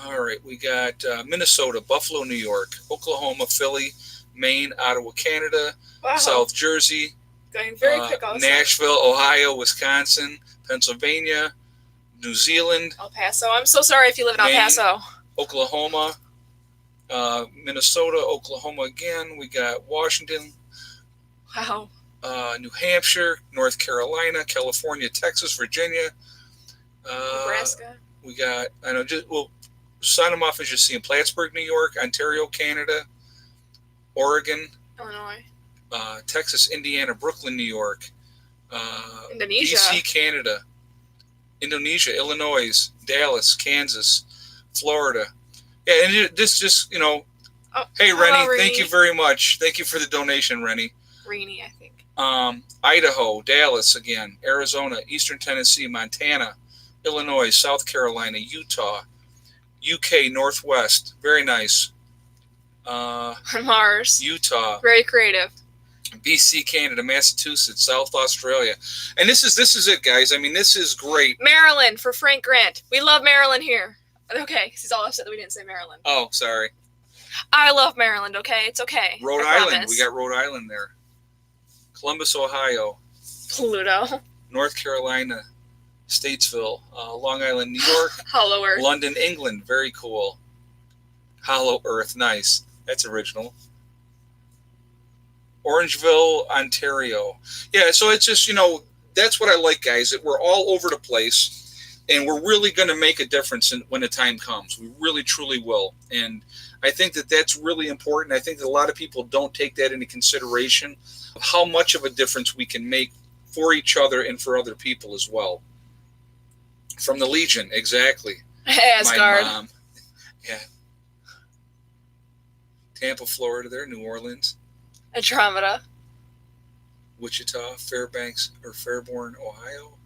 All right, we got Minnesota, Buffalo, New York, Oklahoma, Philly, Maine, Ottawa, Canada, Wow. South Jersey, Going very quick all of a sudden. Nashville, Ohio, Wisconsin, Pennsylvania, New Zealand, El Paso. I'm so sorry if you live in El Maine. Paso. Oklahoma, Minnesota, Oklahoma again. We got Washington, Wow. New Hampshire, North Carolina, California, Texas, Virginia. Nebraska. We got, we'll sign them off as you see them. Plattsburgh, New York, Ontario, Canada, Oregon, Illinois. Texas, Indiana, Brooklyn, New York, Indonesia. BC, Canada, Indonesia, Illinois, Dallas, Kansas, Florida. Yeah, and this just, Oh, hey, hello, Rennie, Rennie. thank you very much. Thank you for the donation, Rennie. Rainy, I think. Idaho, Dallas again, Arizona, Eastern Tennessee, Montana, Illinois, South Carolina, Utah, UK, Northwest, very nice. Mars. Utah, Very creative. BC, Canada, Massachusetts, South Australia. And this is it, guys. I mean, this is great. Maryland for Frank Grant. We love Maryland here. Okay, he's all upset that we didn't say Maryland. Oh, sorry. I love Maryland, okay? It's okay. Rhode I Island. promise. We got Rhode Island there. Columbus, Ohio. Pluto. North Carolina. Statesville. Long Island, New York. Hollow Earth. London, England. Very cool. Hollow Earth. Nice. That's original. Orangeville, Ontario. Yeah, so it's just, that's what I like, guys, that we're all over the place, and we're really going to make a difference when the time comes. We really, truly will. And I think that that's really important. I think that a lot of people don't take that into consideration, of how much of a difference we can make for each other and for other people as well. From the Legion, exactly. Asgard. My mom. Yeah. Tampa, Florida there, New Orleans. Andromeda. Wichita, Fairbanks, or Fairborn, Ohio.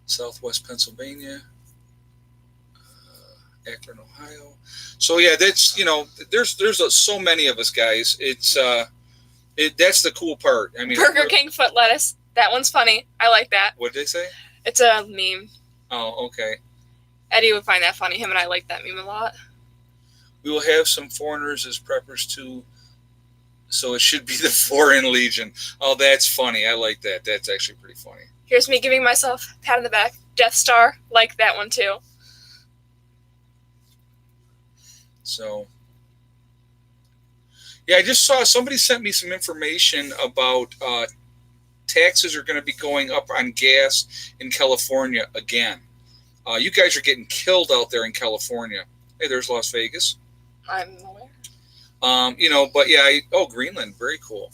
Southwest Pennsylvania, Akron, Ohio. So yeah, that's there's so many of us guys. It's that's the cool part. I mean, Burger King foot lettuce. That one's funny. I like that. What did they say? It's a meme. Oh, okay. Eddie would find that funny. Him and I like that meme a lot. We will have some foreigners as preppers too, so it should be the Foreign Legion. Oh, that's funny. I like that. That's actually pretty funny. Here's me giving myself a pat on the back. Death Star. Like that one too. So, yeah, I just saw somebody sent me some information about taxes are going to be going up on gas in California again. You guys are getting killed out there in California. Hey, there's Las Vegas. I'm aware. But yeah, Greenland, very cool.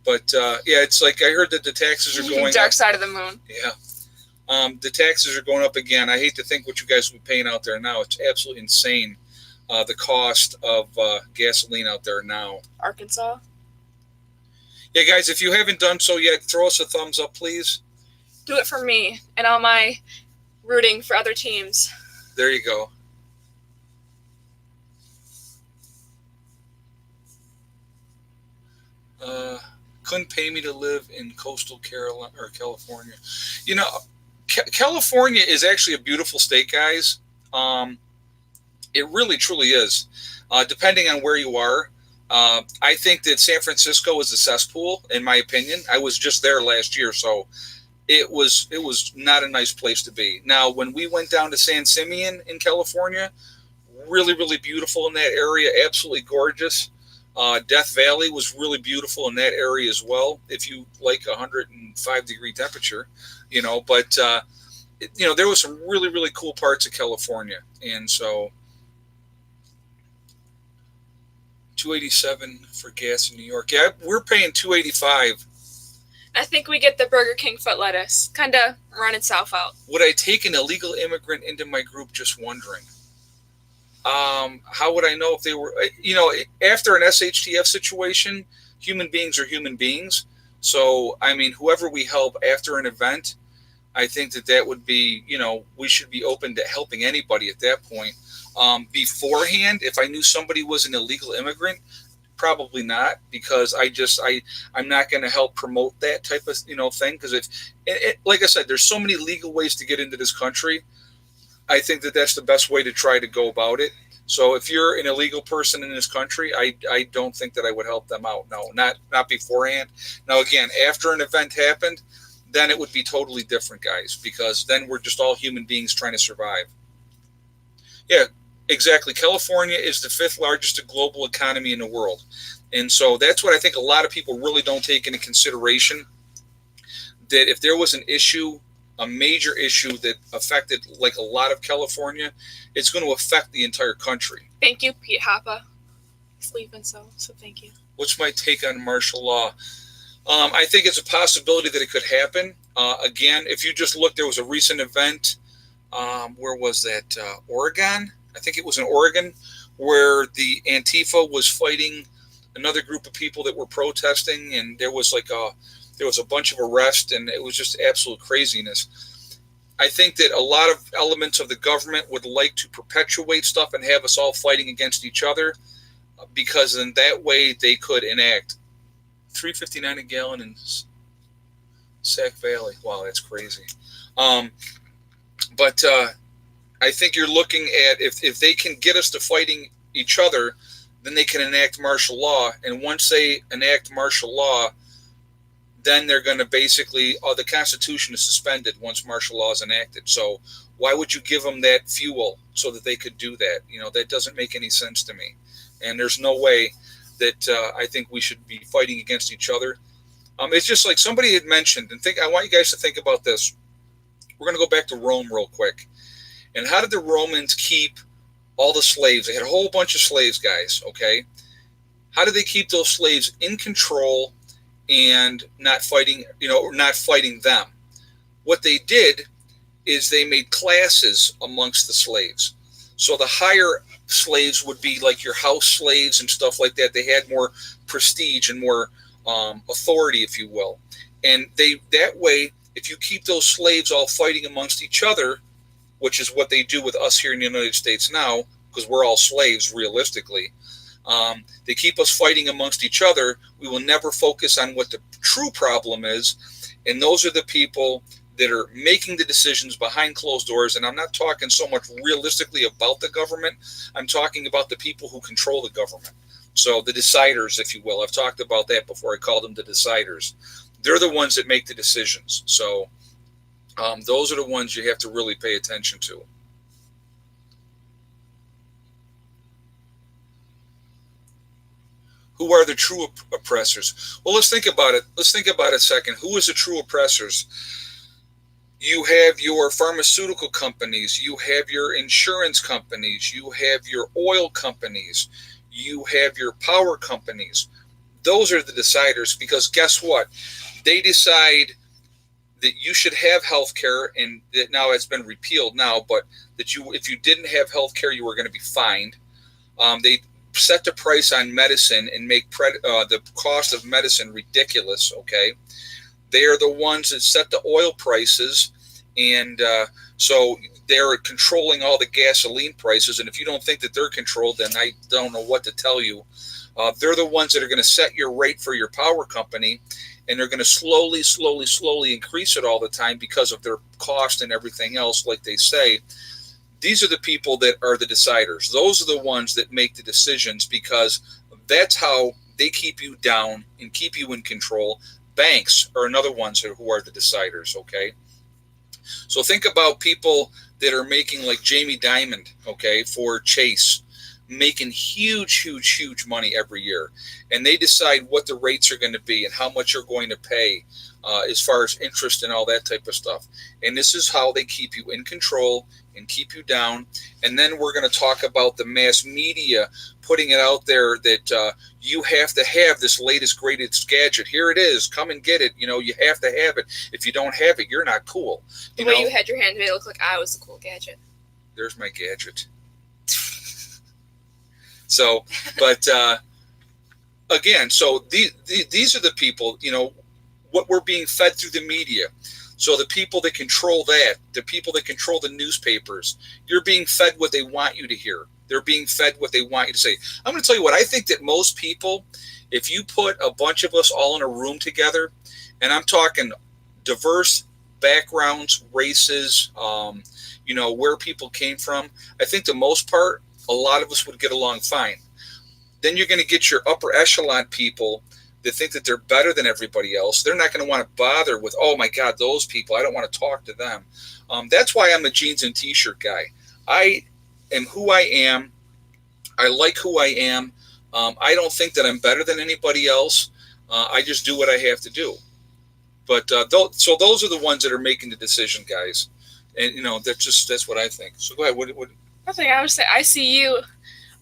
But yeah, it's like I heard that the taxes are going Dark up. side of the moon. Yeah. The taxes are going up again. I hate to think what you guys will be paying out there now. It's absolutely insane. The cost of gasoline out there now. Arkansas. Yeah, guys, if you haven't done so yet, throw us a thumbs up, please. Do it for me and all my rooting for other teams. There you go. Couldn't pay me to live in coastal Carolina or California. California is actually a beautiful state, guys. It really, truly is. Depending on where you are, I think that San Francisco is a cesspool, in my opinion. I was just there last year, so it was not a nice place to be. Now, when we went down to San Simeon in California, really, really beautiful in that area, absolutely gorgeous. Death Valley was really beautiful in that area as well, if you like 105-degree temperature, but there was some really, really cool parts of California. And so $2.87 for gas in New York. Yeah, we're paying $2.85. I think we get the Burger King foot lettuce. Kind of run itself out. Would I take an illegal immigrant into my group? Just wondering. How would I know if they were, after an SHTF situation, human beings are human beings. So, I mean, whoever we help after an event, I think that would be, we should be open to helping anybody at that point. Beforehand, if I knew somebody was an illegal immigrant, probably not, because I'm not going to help promote that type of, thing. Because like I said, there's so many legal ways to get into this country. I think that's the best way to try to go about it. So if you're an illegal person in this country, I don't think that I would help them out. No, not beforehand. Now, again, after an event happened, then it would be totally different, guys, because then we're just all human beings trying to survive. Yeah, exactly. California is the 5th largest global economy in the world. And so that's what I think a lot of people really don't take into consideration, that if there was an issue, a major issue that affected like a lot of California, it's going to affect the entire country. Thank you, Pete Hoppa. He's leaving, so thank you. What's my take on martial law? I think it's a possibility that it could happen. Again, if you just look, there was a recent event. Where was that? Oregon? I think it was in Oregon, where the Antifa was fighting another group of people that were protesting, and there was a bunch of arrests, and it was just absolute craziness. I think that a lot of elements of the government would like to perpetuate stuff and have us all fighting against each other, because in that way they could enact $3.59 a gallon in Sac Valley. Wow, that's crazy. But I think you're looking at if they can get us to fighting each other, then they can enact martial law. And once they enact martial law, then they're going to basically, the Constitution is suspended once martial law is enacted. So why would you give them that fuel so that they could do that? That doesn't make any sense to me. And there's no way that I think we should be fighting against each other. It's just like somebody had mentioned, and I want you guys to think about this. We're going to go back to Rome real quick. And how did the Romans keep all the slaves? They had a whole bunch of slaves, guys, okay? How did they keep those slaves in control and not fighting them? What they did is they made classes amongst the slaves. So the higher slaves would be like your house slaves and stuff like that. They had more prestige and more authority, if you will. And that way if you keep those slaves all fighting amongst each other, which is what they do with us here in the United States now, because we're all slaves realistically. They keep us fighting amongst each other. We will never focus on what the true problem is, and those are the people that are making the decisions behind closed doors. And I'm not talking so much realistically about the government. I'm talking about the people who control the government. So the deciders, if you will. I've talked about that before. I called them the deciders. They're the ones that make the decisions. So those are the ones you have to really pay attention to. Who are the true oppressors? Well, let's think about it. Let's think about it a second. Who is the true oppressors? You have your pharmaceutical companies, you have your insurance companies, you have your oil companies, you have your power companies. Those are the deciders, because guess what? They decide that you should have health care, and that now it's been repealed now, but that if you didn't have health care, you were going to be fined. They set the price on medicine and make the cost of medicine ridiculous, okay? They are the ones that set the oil prices, and so they're controlling all the gasoline prices. And if you don't think that they're controlled, then I don't know what to tell you. They're the ones that are going to set your rate for your power company, and they're going to slowly increase it all the time because of their cost and everything else, like they say. These are the people that are the deciders. Those are the ones that make the decisions, because that's how they keep you down and keep you in control. Banks are another ones who are the deciders, okay? So think about people that are making, like Jamie Dimon, okay, for Chase, making huge money every year. And they decide what the rates are going to be and how much you're going to pay as far as interest and all that type of stuff. And this is how they keep you in control and keep you down. And then we're going to talk about the mass media putting it out there that you have to have this latest, greatest gadget. Here it is. Come and get it. You know, you have to have it. If you don't have it, you're not cool. The way you had your hand made it look like I was the cool gadget. There's my gadget. So, but again, so these are the people, you know, what we're being fed through the media. So the people that control that, the people that control the newspapers, you're being fed what they want you to hear. They're being fed what they want you to say. I'm going to tell you what, I think that most people, if you put a bunch of us all in a room together, and I'm talking diverse backgrounds, races, you know, where people came from, I think the most part, a lot of us would get along fine. Then you're going to get your upper echelon people that think that they're better than everybody else. They're not going to want to bother with, oh my God, those people, I don't want to talk to them. That's why I'm a jeans and t-shirt guy. I am who I am. I like who I am. I don't think that I'm better than anybody else. I just do what I have to do. But so those are the ones that are making the decision, guys. And, you know, that's what I think. So go ahead. What? Nothing. I would say ICU.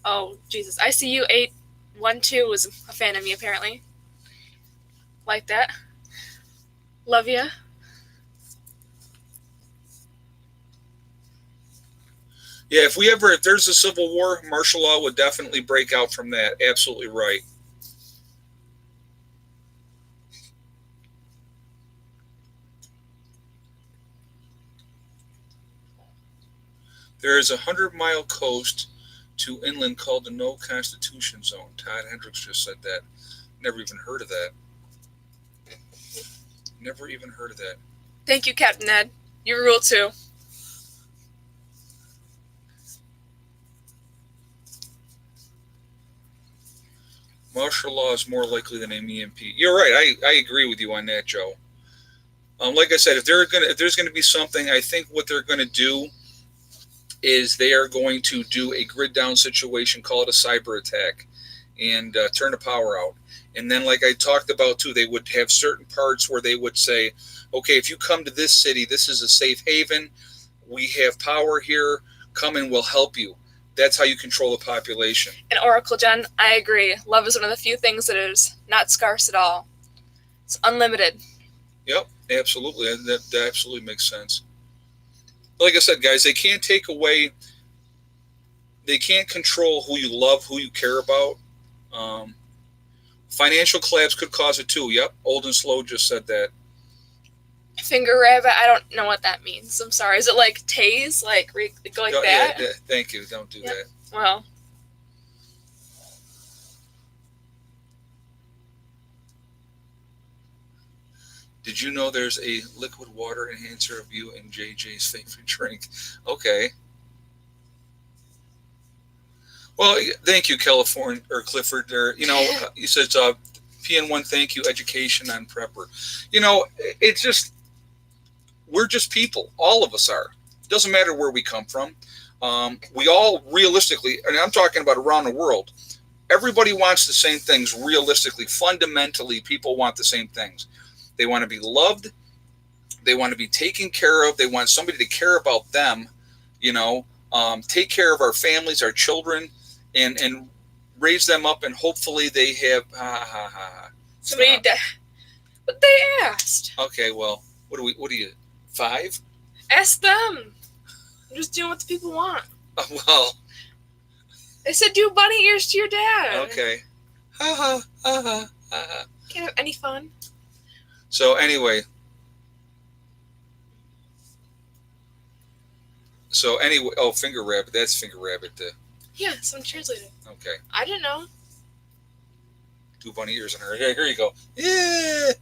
Oh, Jesus. ICU 812 was a fan of me, apparently. Like that. Love ya. Yeah, if there's a civil war, martial law would definitely break out from that. Absolutely right. There is a 100-mile coast to inland called the No Constitution Zone. Todd Hendricks just said that. Never even heard of that. Never even heard of that. Thank you, Captain Ed. You rule too. Martial law is more likely than an EMP. You're right. I agree with you on that, Joe. Like I said, if there's going to be something, I think what they're going to do is they are going to do a grid down situation, call it a cyber attack, and turn the power out. And then, like I talked about too, they would have certain parts where they would say, okay, if you come to this city, this is a safe haven. We have power here. Come and we'll help you. That's how you control the population. And Oracle Jen, I agree. Love is one of the few things that is not scarce at all. It's unlimited. Yep, absolutely. That absolutely makes sense. Like I said, guys, they can't take away, they can't control who you love, who you care about. Financial collapse could cause it too. Yep, Old and Slow just said that. Finger rabbit. I don't know what that means. I'm sorry. Is it like tase? Like go like that? Yeah, thank you. Don't do that. Well. Did you know there's a liquid water enhancer of you and JJ's favorite drink? Okay. Well, thank you, California or Clifford. There, he says, PN1, thank you, education on prepper. It's just, we're just people. All of us are. Doesn't matter where we come from. We all realistically, and I'm talking about around the world, everybody wants the same things realistically. Fundamentally, people want the same things. They want to be loved. They want to be taken care of. They want somebody to care about them, take care of our families, our children, and raise them up, and hopefully they have Somebody but they asked. Okay, well, what are you, 5? Ask them. I'm just doing what the people want. Well, they said do bunny ears to your dad. Okay. Ha ha. Can't have any fun. So anyway, finger rabbit. That's finger rabbit. Yeah, someone translated. Okay. I didn't know. 2 bunny ears in her. Yeah, here you go. Yeah.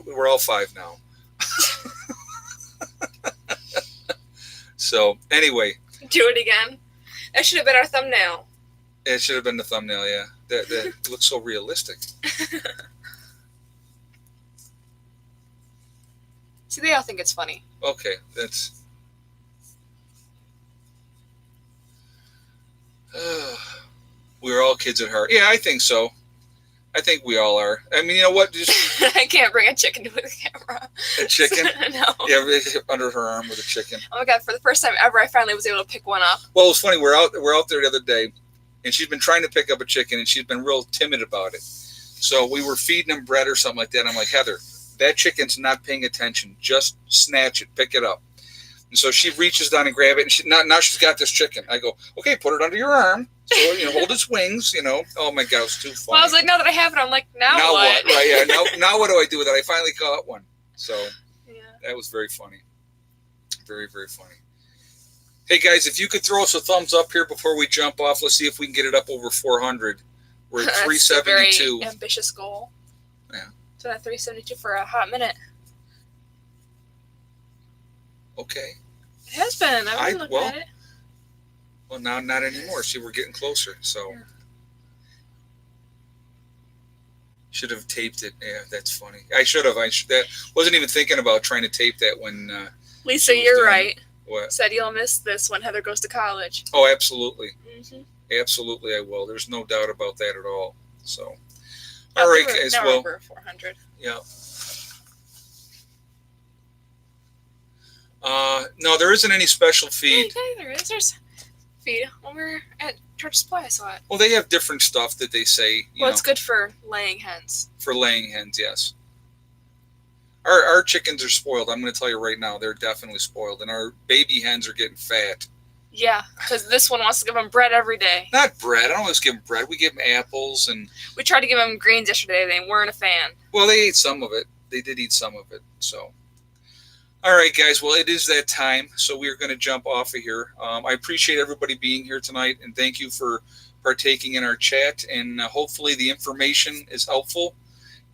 We're all 5 now. So anyway. Do it again. That should have been our thumbnail. It should have been the thumbnail. Yeah. That looks so realistic. See, they all think it's funny. Okay, that's. We're all kids at heart. Yeah, I think so. I think we all are. I mean, you know what? Just I can't bring a chicken to the camera. A chicken? No. Yeah, under her arm with a chicken. Oh my god! For the first time ever, I finally was able to pick one up. Well, it was funny. We're out there the other day, and she's been trying to pick up a chicken, and she's been real timid about it. So we were feeding him bread or something like that. And I'm like, Heather, that chicken's not paying attention. Just snatch it, pick it up. And so she reaches down and grab it, and now she's got this chicken. I go, okay, put it under your arm. So, hold its wings, Oh my God, it was too funny. Well, I was like, now that I have it, I'm like, now what? Right, yeah. Now what do I do with it? I finally caught one. So yeah. That was very funny. Very, very funny. Hey guys, if you could throw us a thumbs up here before we jump off, let's see if we can get it up over 400. We're at 372. That's a very ambitious goal. Yeah. So that 372 for a hot minute. Okay. It has been. I've been looking at it. Well, now not anymore. See, we're getting closer. So yeah. Should have taped it. Yeah, that's funny. I should have. That wasn't even thinking about trying to tape that when. Lisa, you're right. What? Said you'll miss this when Heather goes to college. Oh, absolutely. Mm-hmm. Absolutely, I will. There's no doubt about that at all. So, all right, guys. Now well, over 400. Yeah. No, there isn't any special feed. Yeah, there is. There's feed. When we were at Church Supply, I saw it. Well, they have different stuff that they say. Well, it's good for laying hens. For laying hens, yes. Our chickens are spoiled. I'm going to tell you right now, they're definitely spoiled, and our baby hens are getting fat. Yeah, because this one wants to give them bread every day. Not bread. I don't always give them bread. We give them apples and. We tried to give them greens yesterday. They weren't a fan. Well, they ate some of it. They did eat some of it. So. All right, guys. Well, it is that time, so we are going to jump off of here. I appreciate everybody being here tonight, and thank you for partaking in our chat. And hopefully, the information is helpful.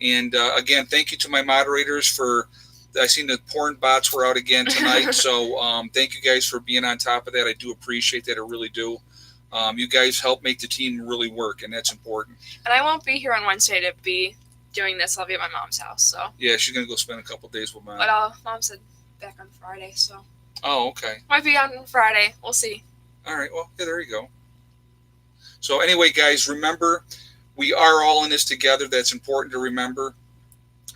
And again, thank you to my moderators for. I seen the porn bots were out again tonight, so thank you guys for being on top of that. I do appreciate that. I really do. You guys help make the team really work, and that's important. And I won't be here on Wednesday to be doing this. I'll be at my mom's house. So. Yeah, she's gonna go spend a couple of days with Mom. But Mom said back on Friday, so. Oh, okay. Might be on Friday. We'll see. All right. Well, yeah, there you go. So anyway, guys, remember, we are all in this together. That's important to remember.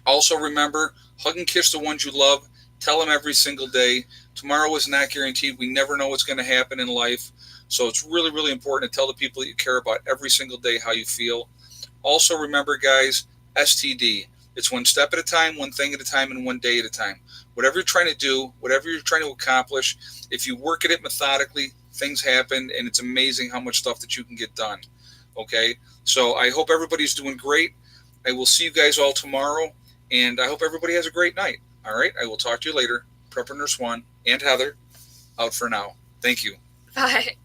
Also remember, hug and kiss the ones you love. Tell them every single day. Tomorrow is not guaranteed. We never know what's going to happen in life. So it's really, really important to tell the people that you care about every single day how you feel. Also remember, guys, STD. It's one step at a time, one thing at a time, and one day at a time. Whatever you're trying to do, whatever you're trying to accomplish, if you work at it methodically, things happen, and it's amazing how much stuff that you can get done. Okay? So I hope everybody's doing great. I will see you guys all tomorrow, and I hope everybody has a great night. All right, I will talk to you later. Prepper Nurse 1 and Heather out for now. Thank you. Bye.